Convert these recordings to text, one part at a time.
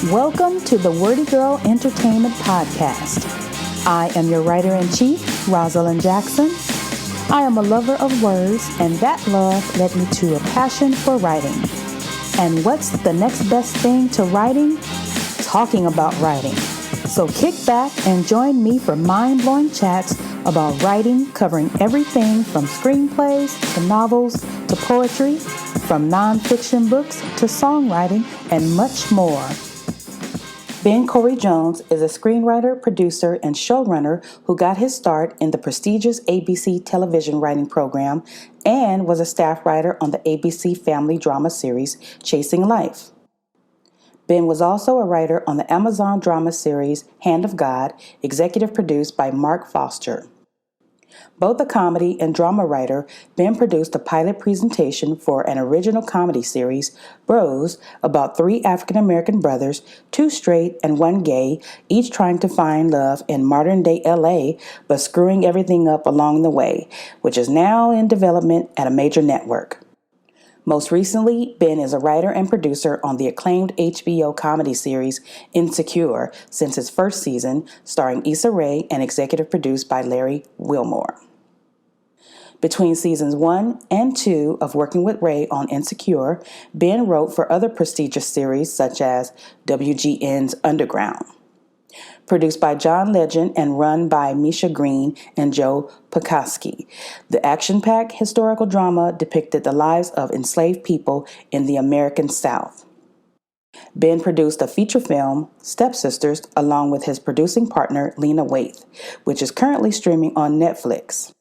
Welcome to the WordyGirl Entertainment Podcast. I am your writer-in-chief, Rosalind Jackson. I am a lover of words, and that love led me to a passion for writing. And what's the next best thing to writing? Talking about writing. So kick back and join me for mind-blowing chats about writing, covering everything from screenplays to novels to poetry, from nonfiction books to songwriting, and much more. Ben Cory Jones is a screenwriter, producer, and showrunner who got his start in the prestigious ABC television writing program and was a staff writer on the ABC family drama series Chasing Life. Ben was also a writer on the Amazon drama series Hand of God, executive produced by Mark Foster. Both a comedy and drama writer, Ben produced a pilot presentation for an original comedy series, Bros, about 3 African-American brothers, 2 straight and 1 gay, each trying to find love in modern-day LA, but screwing everything up along the way, which is now in development at a major network. Most recently, Ben is a writer and producer on the acclaimed HBO comedy series Insecure since its first season, starring Issa Rae and executive produced by Larry Wilmore. Between seasons 1 and 2 of working with Rae on Insecure, Ben wrote for other prestigious series such as WGN's Underground. Produced by John Legend and run by Misha Green and Joe Pekoski, the action-packed historical drama depicted the lives of enslaved people in the American South. Ben produced a feature film, Stepsisters, along with his producing partner, Lena Waithe, which is currently streaming on Netflix.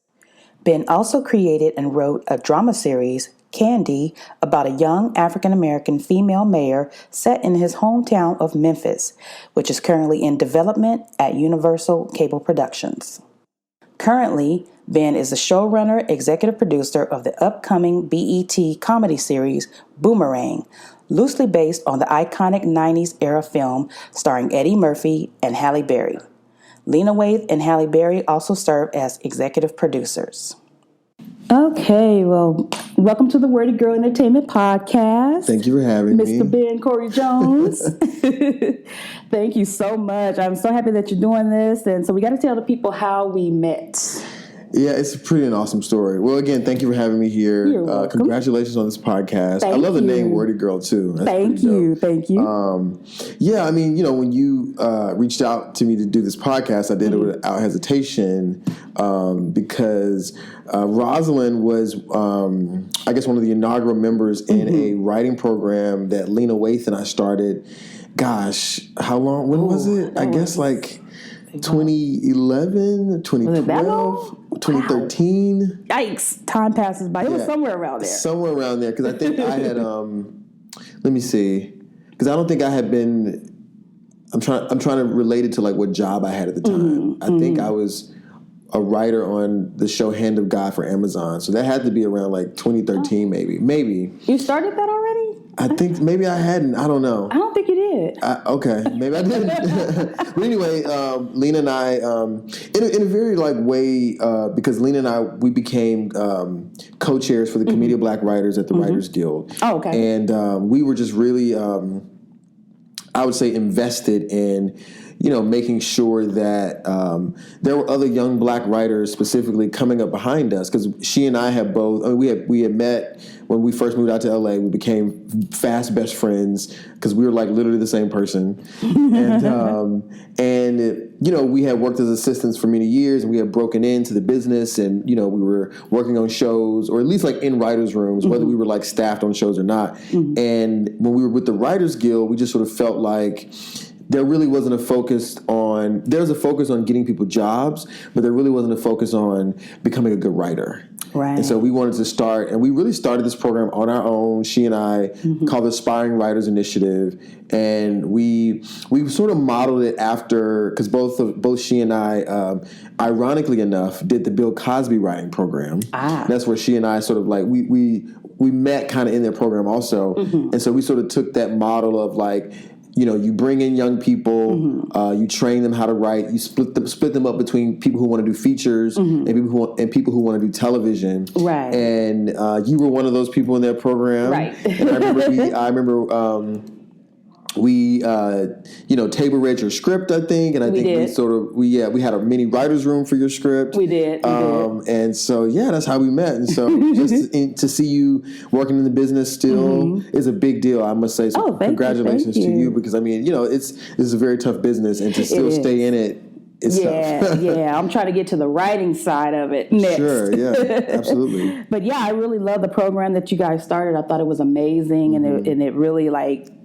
Ben also created and wrote a drama series, Candy, about a young African-American female mayor set in his hometown of Memphis, which is currently in development at Universal Cable Productions. Currently, Ben is the showrunner, executive producer of the upcoming BET comedy series, Boomerang, loosely based on the iconic 90s era film starring Eddie Murphy and Halle Berry. Lena Waithe and Halle Berry also serve as executive producers. Okay, well, welcome to the WordyGirl Entertainment Podcast. Thank you for having me. Mr. Ben Cory Jones. Thank you so much. I'm so happy that you're doing this. And so we got to tell the people how we met. Yeah, it's a pretty an awesome story. Well, again, thank you for having me here. You're welcome. Congratulations on this podcast. Thank I love the you. name WordyGirl, too. That's Thank you. Yeah, I mean, when you reached out to me to do this podcast, I did it without hesitation because Rosalind was, I guess, one of the inaugural members in a writing program that Lena Waithe and I started. Gosh, how long? When was it? I guess like 2011, 2012, 2013. Wow. Yikes. Time passes by. It was somewhere around there. Somewhere around there. Because I think I had, let me see. Because I don't think I had been, I'm trying to relate it to like what job I had at the time. I think I was a writer on the show Hand of God for Amazon. So that had to be around like 2013 maybe. You started that already? I think maybe I hadn't. I don't know. I don't think you did. Okay, maybe I didn't. But anyway, Lena and I, in a very like way, because Lena and I, we became co-chairs for the Committee of Black Writers at the Writers Guild. Oh, okay. And we were just really, I would say, invested in, making sure that there were other young black writers specifically coming up behind us, because she and I have both. I mean, we had met when we first moved out to LA. We became fast best friends because we were like literally the same person, and we had worked as assistants for many years, and we had broken into the business, and we were working on shows, or at least like in writers' rooms, whether we were like staffed on shows or not. And when we were with the Writers Guild, we just sort of felt like there really wasn't a focus on, there's a focus on getting people jobs, but there really wasn't a focus on becoming a good writer. Right. And so we wanted to start, and we really started this program on our own, she and I, called the Aspiring Writers Initiative. And we sort of modeled it after, because both she and I, ironically enough, did the Bill Cosby writing program. That's where she and I sort of like, we met kind of in their program also. And so we sort of took that model of like, you bring in young people, you train them how to write, you split them up between people who want to do features and people who want to do television. Right. And you were one of those people in that program. Right. And I remember we table read your script, I think, and I think we had a mini writer's room for your script. We did. And so that's how we met. And so just to see you working in the business still is a big deal, I must say. So congratulations to you, because I mean, it's a very tough business, and to still stay in it. It's tough. Yeah. I'm trying to get to the writing side of it next. Sure, yeah, absolutely. But yeah, I really love the program that you guys started. I thought it was amazing, and it really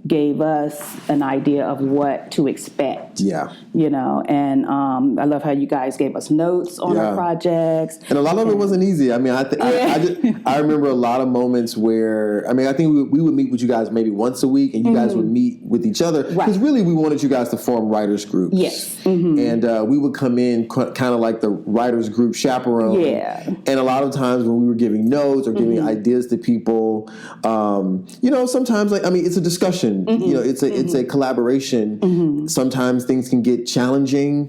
gave us an idea of what to expect. Yeah. And I love how you guys gave us notes on our projects. And a lot of it wasn't easy. I mean, I remember a lot of moments where, I think we would meet with you guys maybe once a week, and you guys would meet with each other. Because really we wanted you guys to form writers groups. Yes. And we would come in kind of like the writers group chaperone. Yeah. And a lot of times when we were giving notes or giving ideas to people, sometimes it's a discussion. It's a collaboration. Sometimes things can get challenging,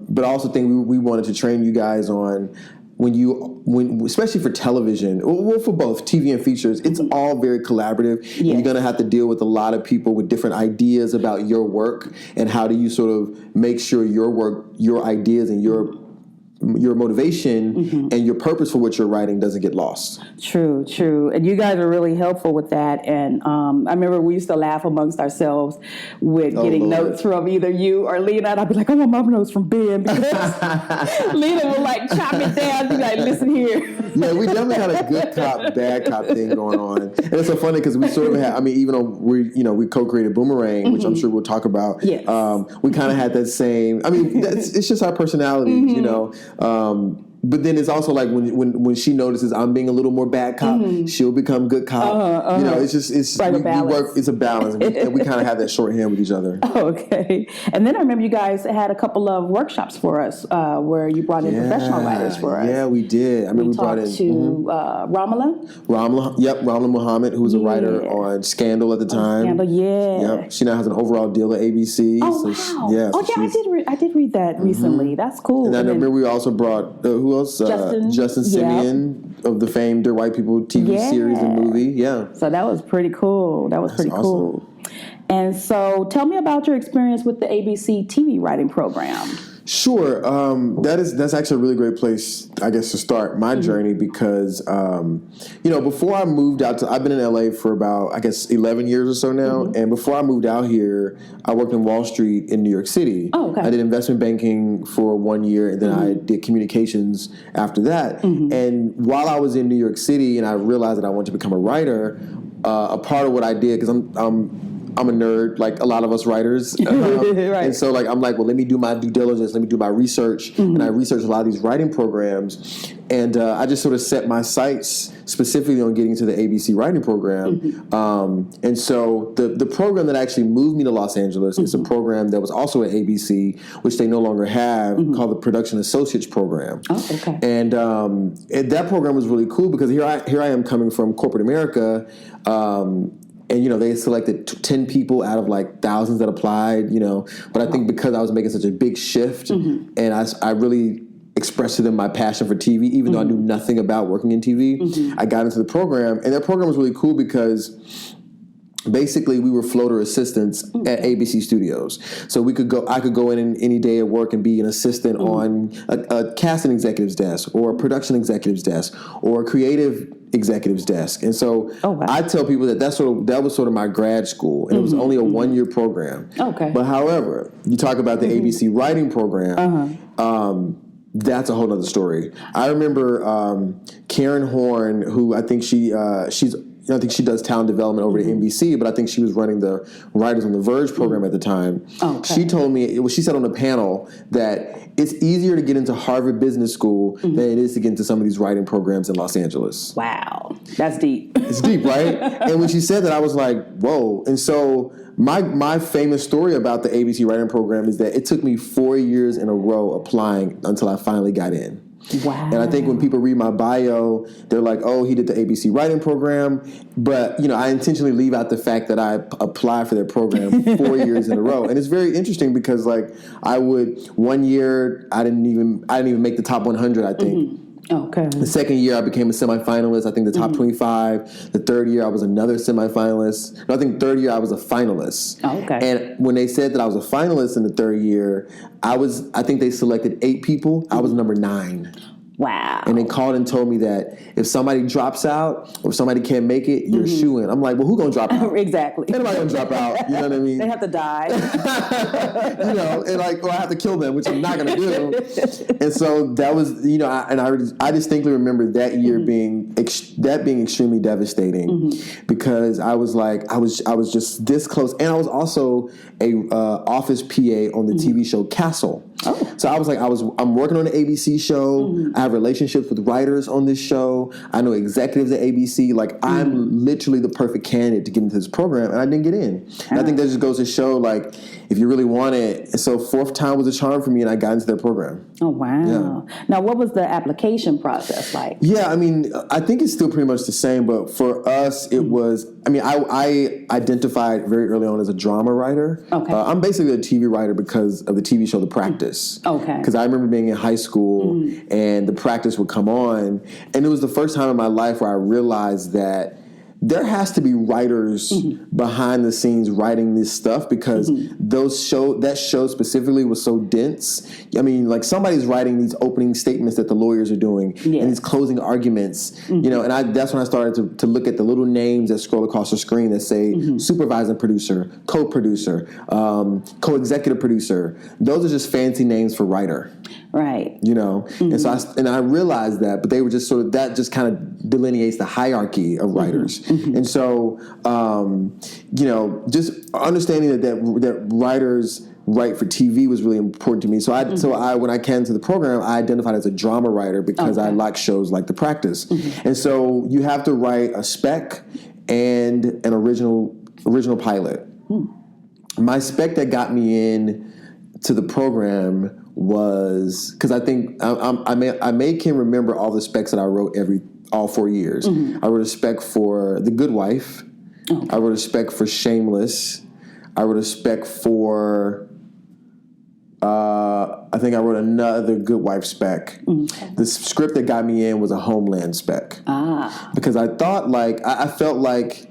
but I also think we wanted to train you guys on when especially for television, well, for both TV and features, it's all very collaborative. Yes. You're going to have to deal with a lot of people with different ideas about your work, and how do you sort of make sure your work, your ideas, and your motivation and your purpose for what you're writing doesn't get lost. True. And you guys are really helpful with that. And I remember we used to laugh amongst ourselves with getting notes from either you or Lena. And I'd be like, I want my notes from Ben, because Lena would chop it down. Be like, listen here. Yeah, we definitely had a good cop, bad cop thing going on. And it's so funny because we sort of had, even though we co-created Boomerang, which I'm sure we'll talk about. Yes. We kind of had that same, it's just our personalities, But then it's also like when she notices I'm being a little more bad cop, she'll become good cop. It's like we work. It's a balance, and we kind of have that shorthand with each other. Okay. And then I remember you guys had a couple of workshops for us where you brought in professional writers for us. Yeah, we did. We brought in Ramla Muhammad, who was a writer on Scandal at the time. Scandal, yeah. Yep. She now has an overall deal at ABC. Oh, wow. I did read that recently. That's cool. And I remember we also brought who else? Justin Simeon of the famed Dear White People TV series and movie. Yeah. So that was pretty cool. That's pretty awesome. Cool. And so tell me about your experience with the ABC TV writing program. Sure. That's actually a really great place, I guess, to start my journey, because, before I moved out I've been in LA for about, 11 years or so now. And before I moved out here, I worked in Wall Street in New York City. Oh, okay. I did investment banking for 1 year, and then I did communications after that. And while I was in New York City and I realized that I wanted to become a writer, a part of what I did, because I'm a nerd, like a lot of us writers. Right. And so I'm like, well, let me do my due diligence. Let me do my research. And I researched a lot of these writing programs. And I just sort of set my sights specifically on getting to the ABC writing program. And so the program that actually moved me to Los Angeles is a program that was also at ABC, which they no longer have, called the Production Associates Program. Oh, okay. And that program was really cool, because here I am coming from corporate America. And, they selected 10 people out of thousands that applied, But I think because I was making such a big shift, and I really expressed to them my passion for TV, even though I knew nothing about working in TV, I got into the program. And that program was really cool because basically we were floater assistants at ABC Studios. So I could go in any day at work and be an assistant on a casting executive's desk, or a production executive's desk, or a creative executive's desk. And so I tell people that was sort of my grad school, and it was only a 1-year program. Okay. But however, you talk about the ABC writing program, that's a whole other story. I remember Karen Horn, who I think she does talent development over at NBC, but I think she was running the Writers on the Verge program at the time. Okay. She told me, she said on a panel that it's easier to get into Harvard Business School than it is to get into some of these writing programs in Los Angeles. Wow. That's deep. It's deep, right? And when she said that, I was like, whoa. And so my famous story about the ABC writing program is that it took me 4 years in a row applying until I finally got in. Wow. And I think when people read my bio, they're like, oh, he did the ABC writing program. But, I intentionally leave out the fact that I applied for their program 4 years in a row. And it's very interesting because 1 year, I didn't even make the top 100, I think. Okay. The second year, I became a semifinalist. I think the top 25. The third year, I was another semifinalist. No, I think third year, I was a finalist. Okay. And when they said that I was a finalist in the third year, I think they selected 8 people. I was number 9. Wow. And they called and told me that if somebody drops out or if somebody can't make it, you're a shoo-in. I'm like, well, who gonna drop out? Exactly. Anybody gonna drop out? You know what I mean? They have to die. And like, or I have to kill them, which I'm not gonna do. And so that was, I distinctly remember that year being extremely devastating because I was like, I was just this close, and I was also a office PA on the TV show Castle. Oh. So I was like, I'm working on an ABC show. I have relationships with writers on this show. I know executives at ABC. Like, I'm literally the perfect candidate to get into this program, and I didn't get in. And I think that just goes to show, like, if you really want it. So 4th time was a charm for me, and I got into their program. Oh, wow. Yeah. Now, what was the application process like? Yeah, I mean, I think it's still pretty much the same, but for us, it was, I identified very early on as a drama writer. Okay. I'm basically a TV writer because of the TV show The Practice. Okay. Because I remember being in high school and The Practice would come on, and it was the first time in my life where I realized that there has to be writers behind the scenes writing this stuff because that show specifically was so dense. I mean, like, somebody's writing these opening statements that the lawyers are doing and these closing arguments, and that's when I started to look at the little names that scroll across the screen that say supervising producer, co-producer, co-executive producer. Those are just fancy names for writer. Right. And so I realized that, but they were just that just kind of delineates the hierarchy of writers. And so, just understanding that writers write for TV was really important to me. So when I came to the program, I identified as a drama writer because I like shows like The Practice. And so you have to write a spec and an original pilot. My spec that got me in to the program was because I think I can remember all the specs that I wrote all 4 years. I wrote a spec for The Good Wife. Okay. I wrote a spec for Shameless. I wrote a spec for I think I wrote another Good Wife spec. The script that got me in was a Homeland spec. Because I thought, like, I felt like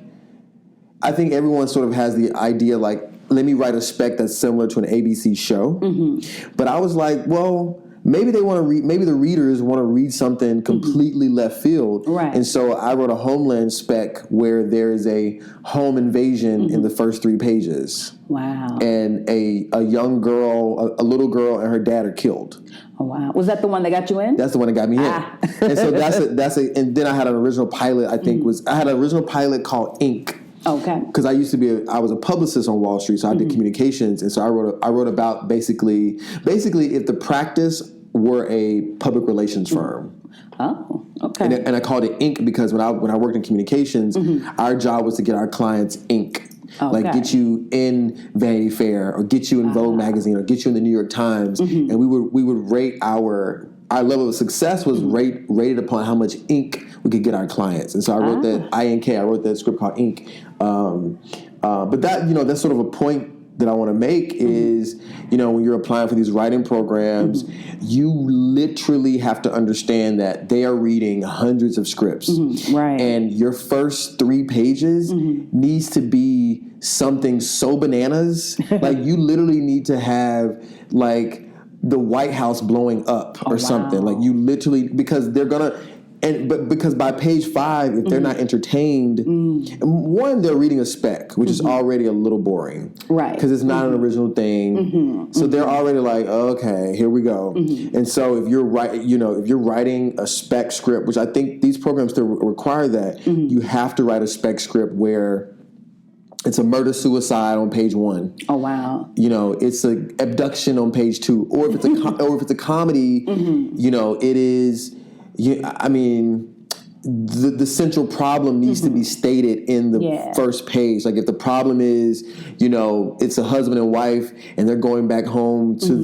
I think everyone sort of has the idea, like, let me write a spec that's similar to an ABC show. But I was like, well, maybe they want to read. Maybe the readers want to read something completely left field. Right. And so I wrote a Homeland spec where there is a home invasion in the first 3 pages. Wow. And a young girl, a little girl, and her dad are killed. Oh, wow. Was that the one that got you in? That's the one that got me in. And so and then I had an original pilot. I had an original pilot called Ink. Okay. Because I was a publicist on Wall Street, so I did communications, and so I wrote about basically if The Practice were a public relations firm. Oh, okay. And I called it Ink because when I worked in communications, our job was to get our clients ink. Okay. Like, get you in Vanity Fair or get you in Vogue magazine or get you in the New York Times, and we would rate our level of success was rated upon how much ink we could get our clients. And so I wrote that INK. I wrote that script called Ink. But that's sort of a point that I want to make is, when you're applying for these writing programs, you literally have to understand that they are reading hundreds of scripts. Right. And your first 3 pages needs to be something so bananas. Like, you literally need to have, like, the White House blowing up or something. Like, you literally, because they're going to... But because by page 5, if they're not entertained, one, they're reading a spec, which is already a little boring, right? Because it's not an original thing, so they're already like, okay, here we go. And so if you're writing a spec script, which I think these programs still require that, you have to write a spec script where it's a murder-suicide on page 1. Oh, wow. It's an abduction on page 2, or if it's a comedy, it is. The central problem needs to be stated in the first page. Like, if the problem is, it's a husband and wife and they're going back home to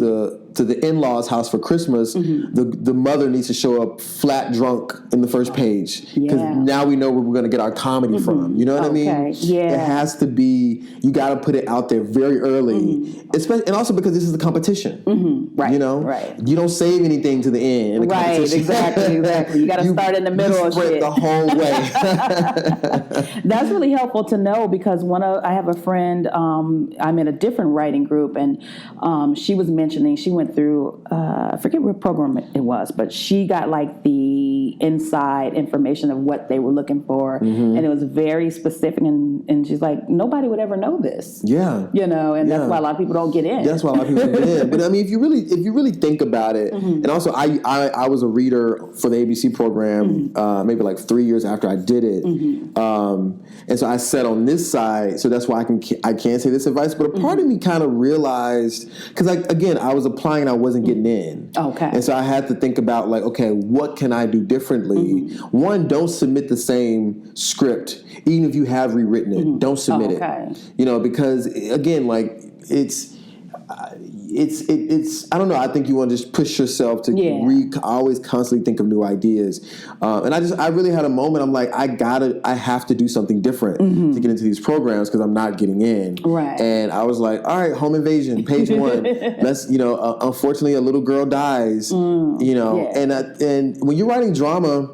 to the in-laws' house for Christmas, the mother needs to show up flat drunk in the first page because now we know where we're going to get our comedy from. You know what I mean? Yeah. It has to be. You got to put it out there very early, especially, and also because this is a competition. Right. You know, right. You don't save anything to the end. In the competition. Exactly. You got to start in the middle of shit the whole way. That's really helpful to know because I have a friend. I'm in a different writing group, and she was mentioning she went through. I forget what program it was, but she got like the inside information of what they were looking for, and it was very specific. And she's like, nobody would ever know this. Yeah, you know, and that's why a lot of people don't get in. That's why a lot of people don't get in. But I mean, if you really think about it, and also I was a reader for the ABC program maybe like 3 years after I did it, and so I sat on this side. So that's why I can't say this advice. But a part of me kind of realized because I was applying and I wasn't getting in. Okay, and so I had to think about like, okay, what can I do differently? One, don't submit the same script, even if you have rewritten it. Don't submit it. You know, because again, like it's I don't know. I think you want to just push yourself to always constantly think of new ideas. And I really had a moment. I'm like, I have to do something different to get into these programs because I'm not getting in. Right. And I was like, all right, home invasion, page 1. Let's, unfortunately, a little girl dies. And when you're writing drama,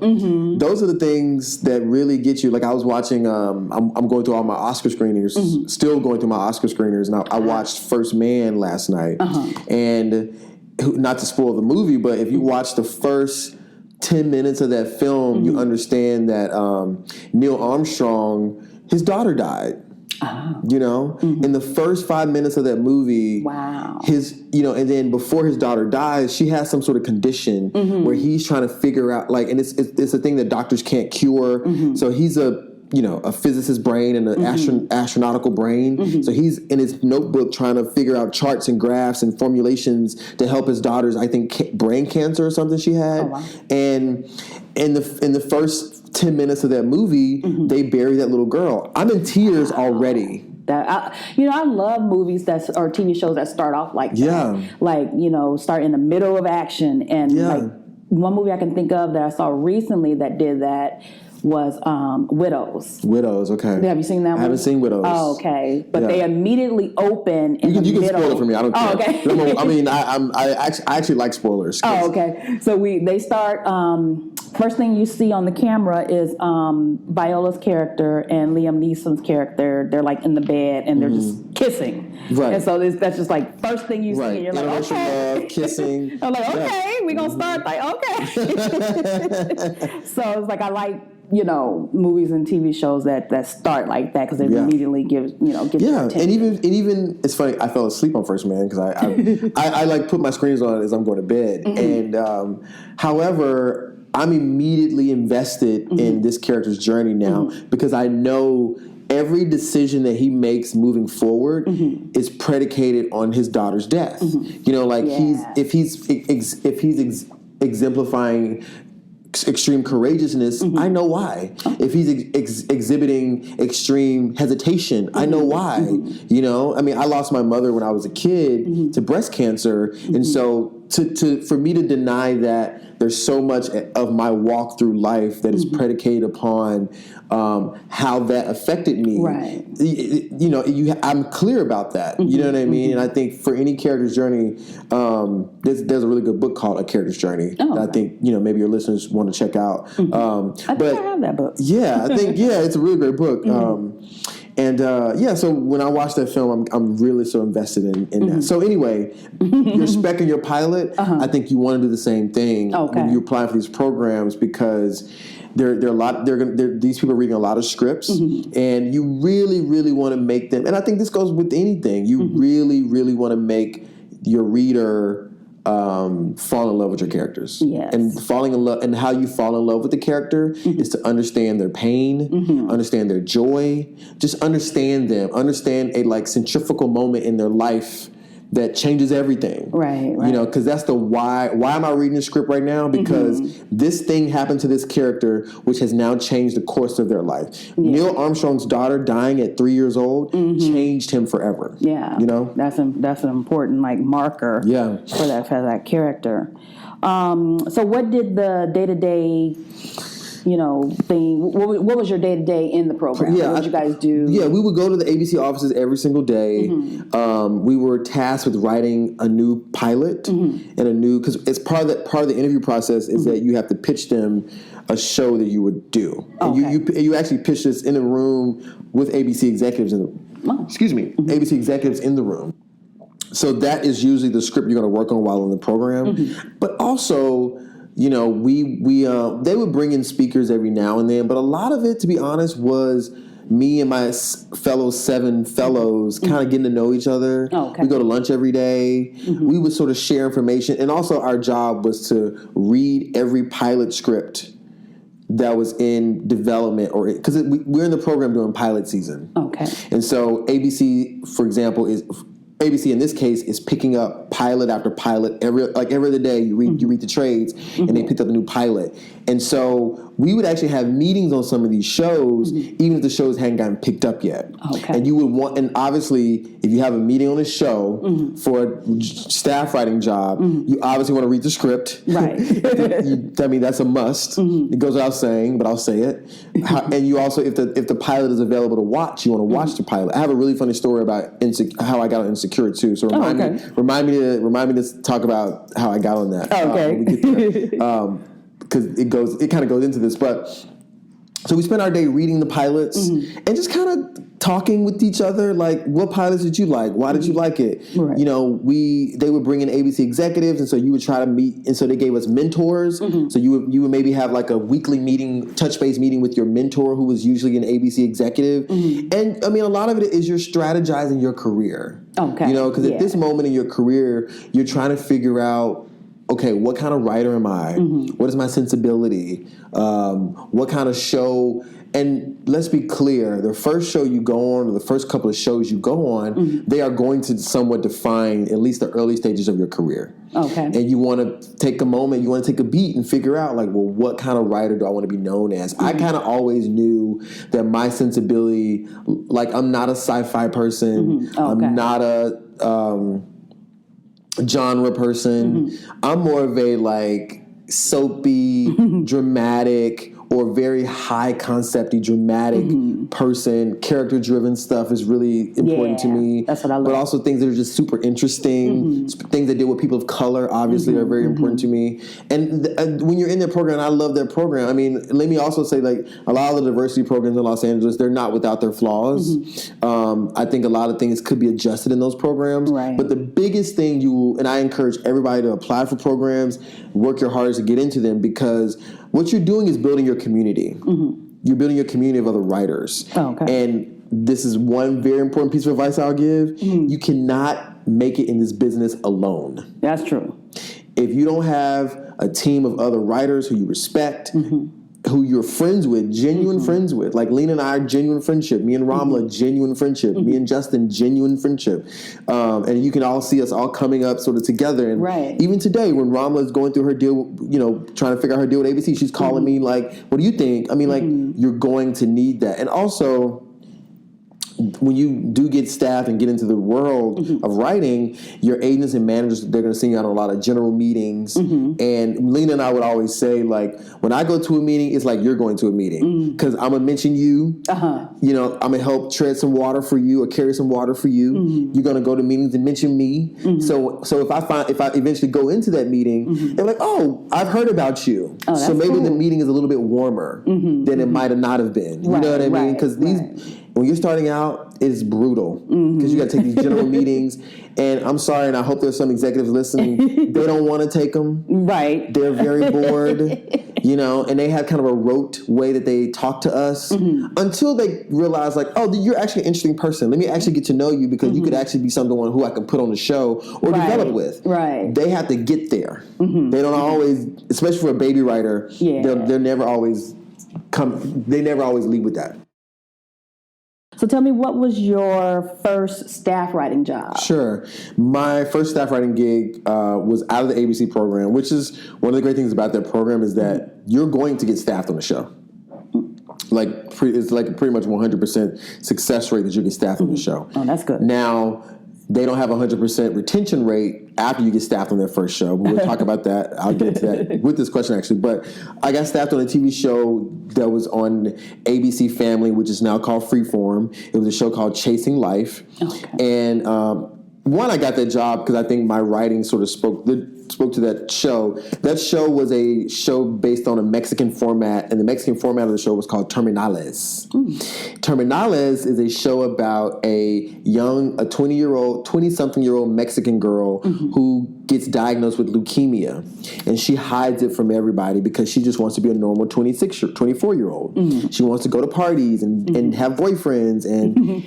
those are the things that really get you. Like I was watching. I'm going through all my Oscar screeners. Still going through my Oscar screeners, and I watched First Man last night. And not to spoil the movie, but if you watch the first 10 minutes of that film, you understand that Neil Armstrong, his daughter died. You know, in the first 5 minutes of that movie, and then before his daughter dies, she has some sort of condition where he's trying to figure out, like, and it's a thing that doctors can't cure. So he's a physicist's brain and an astronautical brain. So he's in his notebook trying to figure out charts and graphs and formulations to help his daughter's, I think, brain cancer or something she had. And in the first 10 minutes of that movie, they bury that little girl. I'm in tears already. I love movies or TV shows that start off like that. Like, start in the middle of action. And like one movie I can think of that I saw recently that did that was Widows. Widows, okay. Have you seen that one? I haven't seen Widows. Oh, okay. But they immediately open in the middle. You can spoil it for me. I don't care. Oh, okay. I actually like spoilers. Oh, okay. So they start. First thing you see on the camera is Viola's character and Liam Neeson's character. They're like in the bed and they're just kissing. Right. And so that's just like first thing you see. And you're like, okay. Love, kissing. I'm like, okay, we're going to start like, okay. So it's like I like, movies and TV shows that start like that because they immediately give you attention. And even it's funny. I fell asleep on First Man because I like put my screens on as I'm going to bed. And however, I'm immediately invested in this character's journey now because I know every decision that he makes moving forward is predicated on his daughter's death. If he's exemplifying extreme courageousness, I know why. If he's exhibiting extreme hesitation, I know why. I lost my mother when I was a kid to breast cancer, and so for me to deny that there's so much of my walk through life that is predicated upon how that affected me. Right. I'm clear about that. You know what I mean? And I think for any character's journey, there's a really good book called A Character's Journey that I think maybe your listeners want to check out. I think I have that book. Yeah, I think it's a really great book. So when I watch that film, I'm really so invested in that. So anyway, your spec and your pilot, I think you want to do the same thing when you apply for these programs because these people are reading a lot of scripts, and you really, really want to make them. And I think this goes with anything. You really, really want to make your reader fall in love with your characters. Yes. And falling in love, and how you fall in love with the character is to understand their pain, understand their joy, just understand them, understand a centrifugal moment in their life that changes everything. Right. You know, because that's the why. Why am I reading the script right now? Because this thing happened to this character, which has now changed the course of their life. Yeah. Neil Armstrong's daughter dying at 3 years old changed him forever. Yeah. You know? That's an important, like, marker for that character. So what did the day-to-day, thing, what was your day-to-day in the program? Yeah, what did you guys do? Yeah, we would go to the ABC offices every single day. We were tasked with writing a new pilot and a new, because it's part of the interview process is that you have to pitch them a show that you would do. And you actually pitch this in a room with ABC executives ABC executives in the room. So that is usually the script you're going to work on while in the program. But also, they would bring in speakers every now and then, but a lot of it, to be honest, was me and my fellow 7 fellows kind of getting to know each other. We go to lunch every day. We would sort of share information, and also our job was to read every pilot script that was in development, or because we're in the program during pilot season. And so ABC, for example, ABC in this case is picking up pilot after pilot every other day. You read the trades, and they picked up a new pilot. And so we would actually have meetings on some of these shows, even if the shows hadn't gotten picked up yet. And you would want, and obviously, if you have a meeting on a show for a staff writing job, you obviously want to read the script. Right. I mean, that's a must. It goes without saying, but I'll say it. And you also, if the pilot is available to watch, you want to watch the pilot. I have a really funny story about how I got on Insecure too. So remind me to talk about how I got on that. When we get there. Because it kind of goes into this, but so we spent our day reading the pilots and just kind of talking with each other, like, what pilots did you like? Why did you like it? Right. They would bring in ABC executives, and so you would try to meet, and so they gave us mentors. So you would maybe have like a weekly meeting, touch base meeting with your mentor, who was usually an ABC executive. And I mean, a lot of it is you're strategizing your career. Because at this moment in your career, you're trying to figure out, okay, what kind of writer am I? What is my sensibility? What kind of show? And let's be clear, the first show you go on, or the first couple of shows you go on, they are going to somewhat define at least the early stages of your career. And you want to take a moment, you want to take a beat and figure out, like, well, what kind of writer do I want to be known as? I kind of always knew that my sensibility, like, I'm not a sci-fi person. I'm not a genre person. I'm more of a, like, soapy, dramatic, or very high concept-y, dramatic person. Character-driven stuff is really important to me. That's what I love. But also things that are just super interesting. Things that deal with people of color, obviously, are very important to me. And when you're in their program, I love their program. I mean, let me also say, like, a lot of the diversity programs in Los Angeles, they're not without their flaws. I think a lot of things could be adjusted in those programs. But the biggest thing and I encourage everybody to apply for programs, work your hardest to get into them, because what you're doing is building your community. You're building your community of other writers. And this is one very important piece of advice I'll give. You cannot make it in this business alone. That's true. If you don't have a team of other writers who you respect, who you're friends with, genuine friends with, like Lena and I, genuine friendship. Me and Ramla, genuine friendship. Me and Justin, genuine friendship. And you can all see us all coming up sort of together. And even today, when Ramla is going through her deal, trying to figure out her deal with ABC, she's calling me like, what do you think? I mean, like, you're going to need that. And also, when you do get staffed and get into the world of writing, your agents and managers, they're going to send you out on a lot of general meetings. And Lena and I would always say, like, when I go to a meeting, it's like you're going to a meeting, because I'm going to mention you. I'm going to help tread some water for you or carry some water for you. You're going to go to meetings and mention me. So if I eventually go into that meeting, they're like, oh, I've heard about you. So maybe the meeting is a little bit warmer than it might have not have been. You know what I mean? Because when you're starting out, it's brutal, because you got to take these general meetings. And I'm sorry, and I hope there's some executives listening. They don't want to take them. They're very bored, and they have kind of a rote way that they talk to us until they realize, like, oh, you're actually an interesting person. Let me actually get to know you, because you could actually be someone who I can put on the show or develop with. They have to get there. They don't always, especially for a baby writer, they never always lead with that. So tell me, what was your first staff writing job? Sure. My first staff writing gig was out of the ABC program, which is one of the great things about that program is that you're going to get staffed on the show. It's like pretty much 100% success rate that you get staffed on the show. Oh, that's good. Now, they don't have a 100% retention rate after you get staffed on their first show. But we'll talk about that. I'll get to that with this question, actually. But I got staffed on a TV show that was on ABC Family, which is now called Freeform. It was a show called Chasing Life. Okay. And I got that job because I think my writing sort of spoke to that show. That show was a show based on a Mexican format, and the Mexican format of the show was called Terminales. Terminales is a show about a 20-something-year-old Mexican girl who gets diagnosed with leukemia, and she hides it from everybody because she just wants to be a normal 24-year-old. She wants to go to parties and have boyfriends, and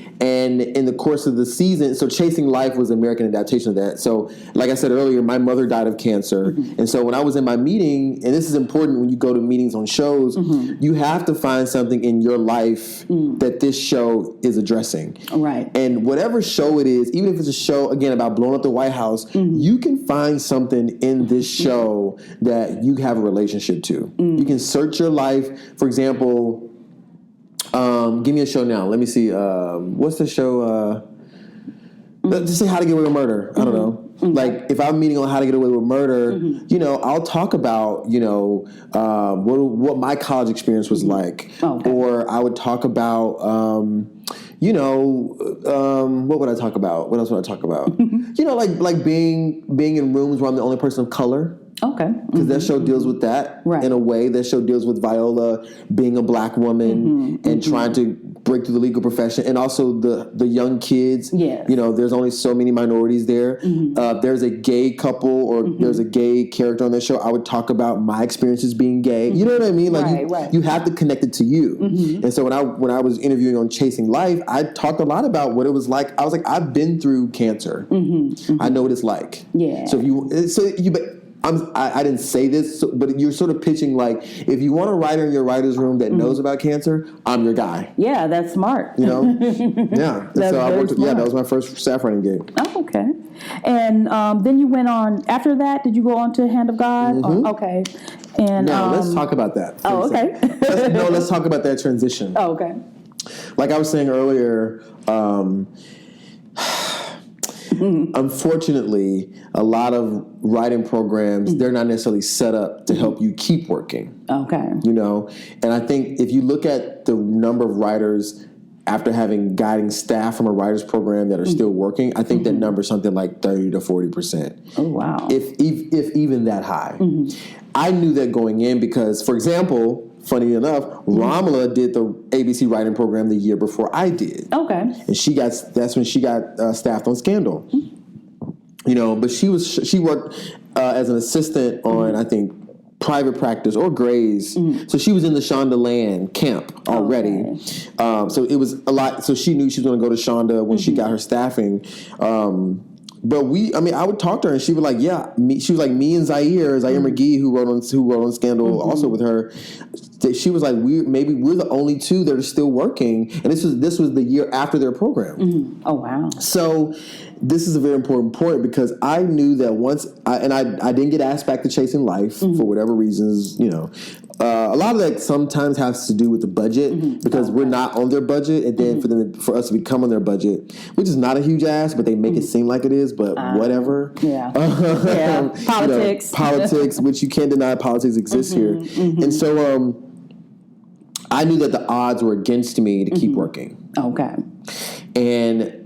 in the course of the season, so Chasing Life was an American adaptation of that. So, like I said earlier, my mother died of cancer, and so when I was in my meeting, and this is important when you go to meetings on shows, you have to find something in your life that this show is addressing. Right. And whatever show it is, even if it's a show, again, about blowing up the White House, you can find something in this show that you have a relationship to. You can search your life. For example, give me a show now. Let me see. What's the show? Just say How to Get Away with Murder. I don't know. Like, if I'm meeting on How to Get Away with Murder, I'll talk about, what my college experience was like. Or I would talk about, what would I talk about? What else would I talk about? Like being in rooms where I'm the only person of color. Okay. Because that show deals with that in a way. That show deals with Viola being a black woman and trying to break through the legal profession, and also the young kids. Yes. There's only so many minorities there. There's a gay couple or there's a gay character on that show. I would talk about my experiences being gay. You know what I mean? Like you have to connect it to you. And so when I was interviewing on Chasing Life, I talked a lot about what it was like. I was like, I've been through cancer. I know what it's like. Yeah. I didn't say this, but you're sort of pitching like, if you want a writer in your writer's room that knows about cancer, I'm your guy. Yeah, that's smart. Yeah. That's so I worked. Smart. Yeah, that was my first staff writing gig. Oh, okay. And then you went on. After that, did you go on to Hand of God? Okay. And now let's talk about that. Oh, okay. Let's talk about that transition. Oh, okay. Like I was saying earlier. Unfortunately, a lot of writing programs, they're not necessarily set up to help you keep working. Okay. And I think if you look at the number of writers after having guiding staff from a writer's program that are still working, I think that number is something like 30 to 40%. Oh, wow. If even that high. I knew that going in because, for example, funny enough, Ramala did the ABC writing program the year before I did. Okay. And that's when she got staffed on Scandal. But she worked as an assistant on, I think, Private Practice or Grey's. So she was in the Shonda Land camp already. Okay. So it was a lot. So she knew she was going to go to Shonda when she got her staffing. But I would talk to her and she was like, she was like, me and Zaire McGee, who wrote on Scandal also with her. She was like, we're the only two that are still working. And this was the year after their program. Oh, wow. So this is a very important point because I knew that once, I didn't get asked back to Chasing Life for whatever reasons, a lot of that sometimes has to do with the budget because we're not on their budget, and then for us to become on their budget, which is not a huge ask, but they make it seem like it is. But whatever. Yeah. Politics. Politics, which you can't deny. Politics exists here, and so I knew that the odds were against me to keep working. Okay. And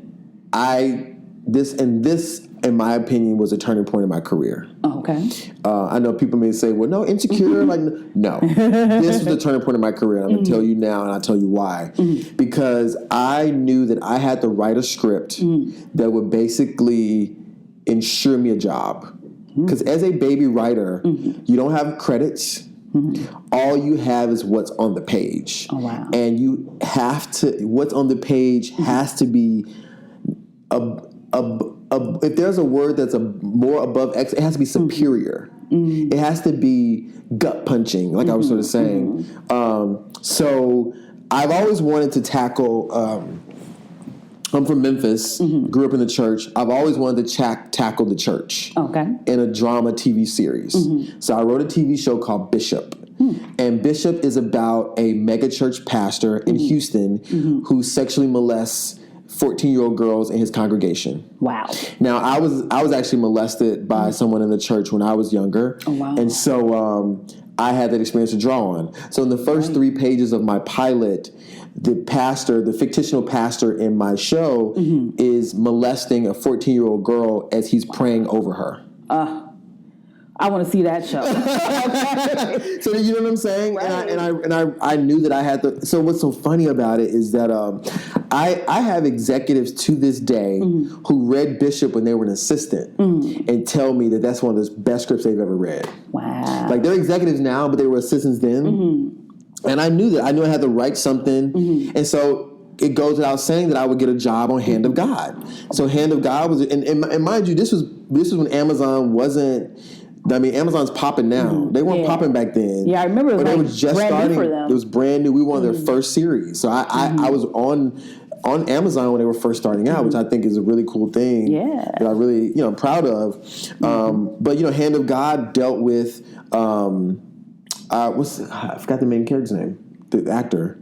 this, in my opinion, was a turning point in my career. Okay. I know people may say, well, no, Insecure. Like, no. This was the turning point in my career. I'm going to tell you now, and I'll tell you why. Because I knew that I had to write a script that would basically ensure me a job. Because as a baby writer, you don't have credits. All you have is what's on the page. Oh, wow. And you have to, what's on the page has to be if there's a word that's more above X, it has to be superior. It has to be gut punching, like I was sort of saying. So I've always wanted to tackle. I'm from Memphis. Grew up in the church. I've always wanted to tackle the church. In a drama TV series. So I wrote a TV show called Bishop. And Bishop is about a megachurch pastor in Houston who sexually molests 14-year-old girls in his congregation. Wow. Now, I was actually molested by someone in the church when I was younger. Oh, wow. And so I had that experience to draw on. So in the first 3 pages of my pilot, the fictional pastor in my show is molesting a 14-year-old girl as he's praying over her. I want to see that show. So you know what I'm saying? Right. And I knew that I had to. So what's so funny about it is that I have executives to this day who read Bishop when they were an assistant and tell me that that's one of the best scripts they've ever read. Wow. Like they're executives now, but they were assistants then. And I knew that. I knew I had to write something. And so it goes without saying that I would get a job on Hand of God. So Hand of God was, and mind you, this was when Amazon wasn't. I mean, Amazon's popping now. They weren't popping back then. Yeah, I remember it was, they were just starting. For them. It was brand new. We were one of their first series. So I was on Amazon when they were first starting out, which I think is a really cool thing. Yeah. That I really, proud of. But Hand of God dealt with I forgot the main character's name. The actor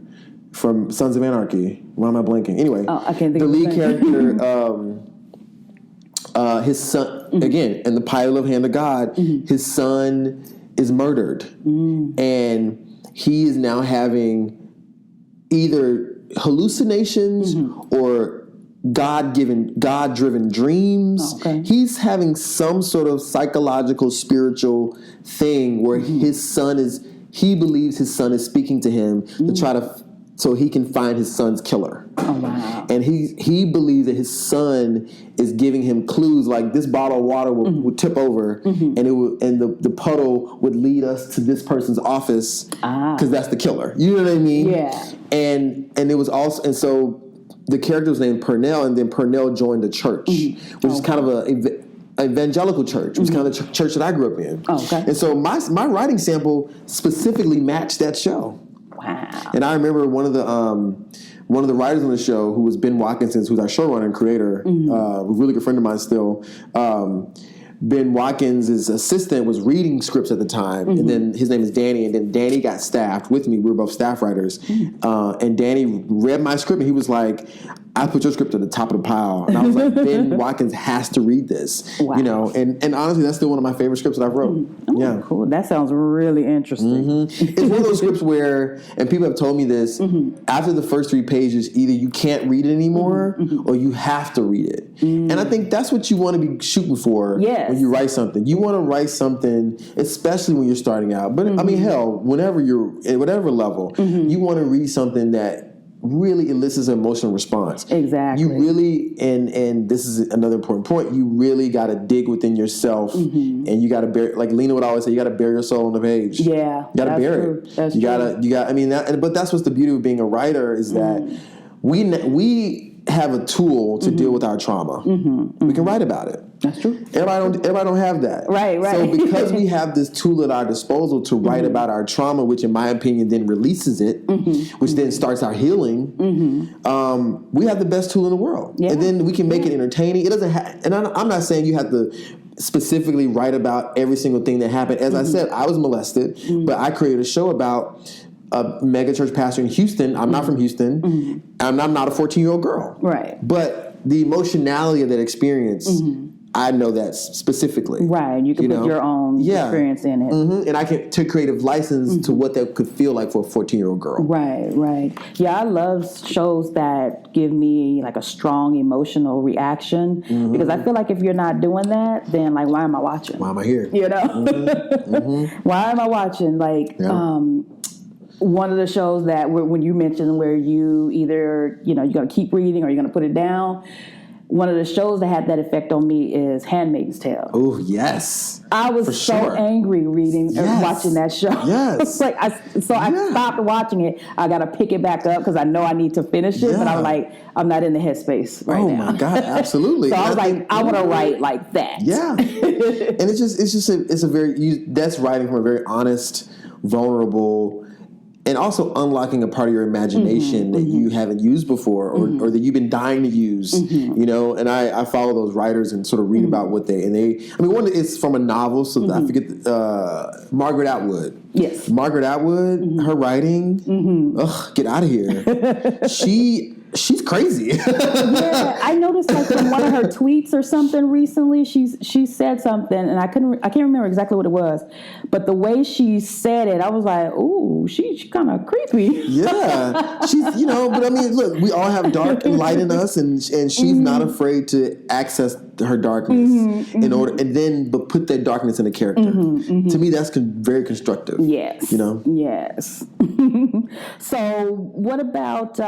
from Sons of Anarchy. Why am I blanking? Anyway, I can't think the of lead character. His son, again, in the pilot of Hand of God, his son is murdered. And he is now having either hallucinations or God-driven dreams. He's having some sort of psychological, spiritual thing where he believes his son is speaking to him to try to, so he can find his son's killer. Oh, wow. And he believes that his son is giving him clues like this bottle of water would tip over and the puddle would lead us to this person's office because that's the killer. You know what I mean? Yeah. And it was also, and so the character was named Purnell, and then Purnell joined the church, which is kind of a evangelical church, which is kind of the church that I grew up in. And so my writing sample specifically matched that show. Wow. And I remember one of the writers on the show, who was Ben Watkinson, who's our showrunner and creator, a really good friend of mine still. Ben Watkins' assistant was reading scripts at the time, and then his name is Danny, and then Danny got staffed with me. We were both staff writers, and Danny read my script, and he was like, I put your script at the top of the pile. And I was like, Ben Watkins has to read this. Wow. And honestly, that's still one of my favorite scripts that I've wrote. Oh, cool. That sounds really interesting. It's one of those scripts where, and people have told me this, after the first 3 pages, either you can't read it anymore or you have to read it. And I think that's what you want to be shooting for when you write something. You want to write something, especially when you're starting out. But I mean, hell, whenever you're at whatever level, you want to read something that really elicits an emotional response. Exactly. You really, and this is another important point, you really got to dig within yourself, and you got to bury, like Lena would always say, you got to bury your soul on the page. Yeah. You got to bury it. That's you got, I mean, but that's what's the beauty of being a writer is that we have a tool to deal with our trauma. We can write about it. That's true. Everybody don't have that. Right. So because we have this tool at our disposal to write about our trauma, which in my opinion then releases it, which then starts our healing, we have the best tool in the world. Yeah. And then we can make it entertaining. It doesn't and I'm not saying you have to specifically write about every single thing that happened. As I said, I was molested, but I created a show about a megachurch pastor in Houston. I'm not from Houston. I'm not a 14-year-old girl. Right. But the emotionality of that experience, I know that specifically. Right. You can put your own experience in it. And I can take creative license to what that could feel like for a 14-year-old girl. Right. Yeah, I love shows that give me like a strong emotional reaction because I feel like if you're not doing that, then like, why am I watching? Why am I here? You know? Why am I watching? Like, one of the shows that when you mentioned where you either, you're going to keep reading or you're going to put it down, one of the shows that had that effect on me is Handmaid's Tale. Oh, yes. I was so angry reading or watching that show. Yes. Like I stopped watching it. I got to pick it back up because I know I need to finish it, but I was like, I'm not in the headspace right now. Oh, my God, absolutely. So I was like, I want to write like that. Yeah. And it's a very, that's writing from a very honest, vulnerable, and also unlocking a part of your imagination that you haven't used before or that you've been dying to use, you know. And I follow those writers and sort of read about what I mean, one is from a novel, so I forget, Margaret Atwood. Yes. Margaret Atwood, her writing, ugh, get out of here. She's crazy. Yeah, I noticed like in one of her tweets or something recently, she said something, and I can't remember exactly what it was, but the way she said it, I was like, ooh, she's kind of creepy. Yeah, she's, you know, but I mean, look, we all have dark and light in us, and she's not afraid to access her darkness but put that darkness in a character. To me, that's very constructive. Yes, you know. Yes. So, what about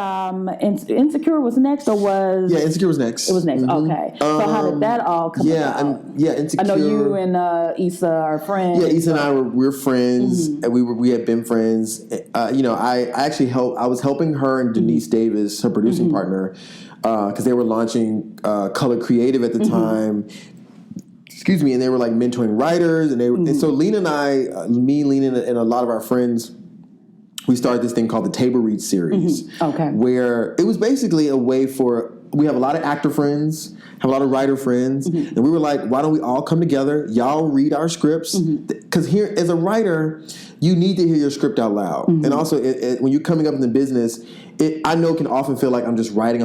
Insecure was next, or was Insecure was next. It was next. Okay. So how did that all come about? Insecure. I know you and Issa are friends. Yeah, Issa and I we're friends, and we had been friends. You know, I was helping her and Denise Davis, her producing partner, because they were launching Color Creative at the time. Excuse me, and they were like mentoring writers, and and so Lena and I, Lena, and a lot of our friends, we started this thing called the Table Read series. Okay. Where it was basically a way we have a lot of actor friends, have a lot of writer friends, and we were like, why don't we all come together? Y'all read our scripts. Because here, as a writer, you need to hear your script out loud. And also, when you're coming up in the business, I know it can often feel like I'm just writing.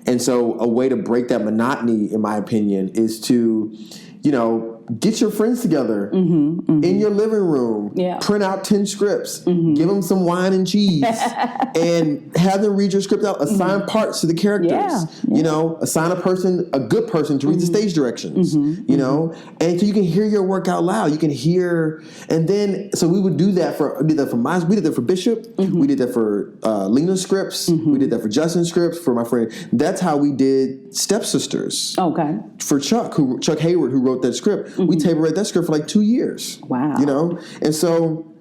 And so a way to break that monotony, in my opinion, is to, you know, get your friends together in your living room, print out 10 scripts, give them some wine and cheese, and have them read your script out, assign parts to the characters, you know, assign a good person to read the stage directions, you know, and so you can hear your work out loud. You can hear, and then, so we would do that we did that for Bishop, we did that for Lena's scripts, we did that for Justin's scripts, for my friend. That's how we did Stepsisters. Okay. For Chuck Hayward, who wrote that script. We table read that script for like 2 years. Wow. You know? And so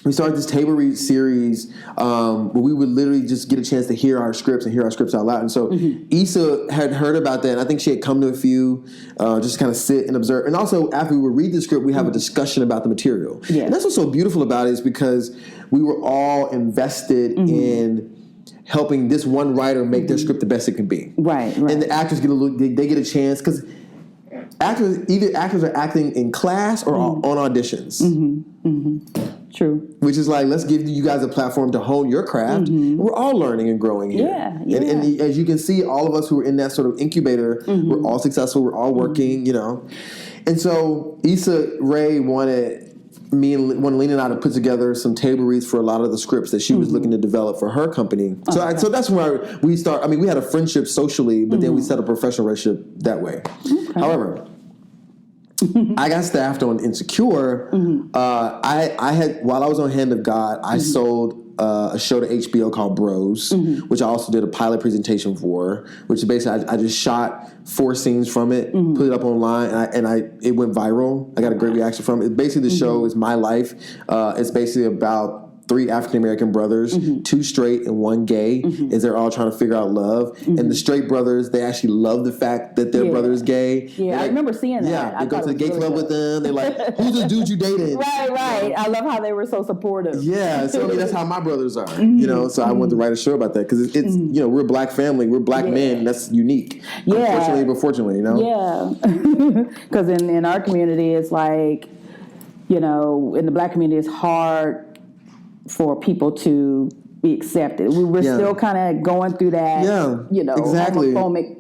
we started this table read series where we would literally just get a chance to hear our scripts out loud. And so Issa had heard about that, and I think she had come to a few, just kind of sit and observe. And also, after we would read the script, we have a discussion about the material. Yeah. And that's what's so beautiful about it, is because we were all invested in helping this one writer make their script the best it can be. Right. And the actors get a chance, because actors are acting in class or on auditions. True. Which is like, let's give you guys a platform to hone your craft. We're all learning and growing here. And as you can see, all of us who are in that sort of incubator, we're all successful, we're all working, you know. And so Issa Rae wanted Lena and I to put together some table reads for a lot of the scripts that she was looking to develop for her company. So so that's where we start. I mean, we had a friendship socially, but then we set a professional relationship that way. Okay. However, I got staffed on Insecure. I had, while I was on Hand of God, I sold a show to HBO called Bros, which I also did a pilot presentation for, which is basically I just shot 4 scenes from it, put it up online, and it went viral. I got a great reaction from it. Basically, the show is my life. It's basically about 3 African-American brothers, 2 straight and 1 gay, as they're all trying to figure out love. And the straight brothers, they actually love the fact that their brother is gay. Yeah, I remember seeing that. Yeah, they go to the gay club with them. They're like, who's the dude you dated? Right. I love how they were so supportive. Yeah, so I mean, that's how my brothers are, you know. So I wanted to write a show about that, because it's you know, we're a black family, we're black men. That's unique. Unfortunately, but fortunately, you know. Yeah, because in our community, it's like, you know, in the black community, it's hard for people to be accepted. We're still kind of going through that, you know, homophobic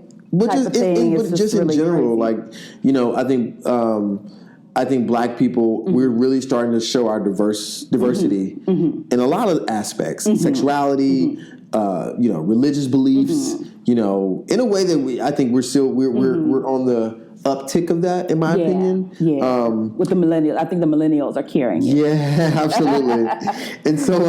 type of thing. But just really in general, crazy. Like, you know, I think black people, we're really starting to show our diversity in a lot of aspects, sexuality, you know, religious beliefs, you know, in a way that I think we're on the uptick of that, in my opinion. Yeah. With the millennials, I think the millennials are carrying it. Yeah, absolutely. And so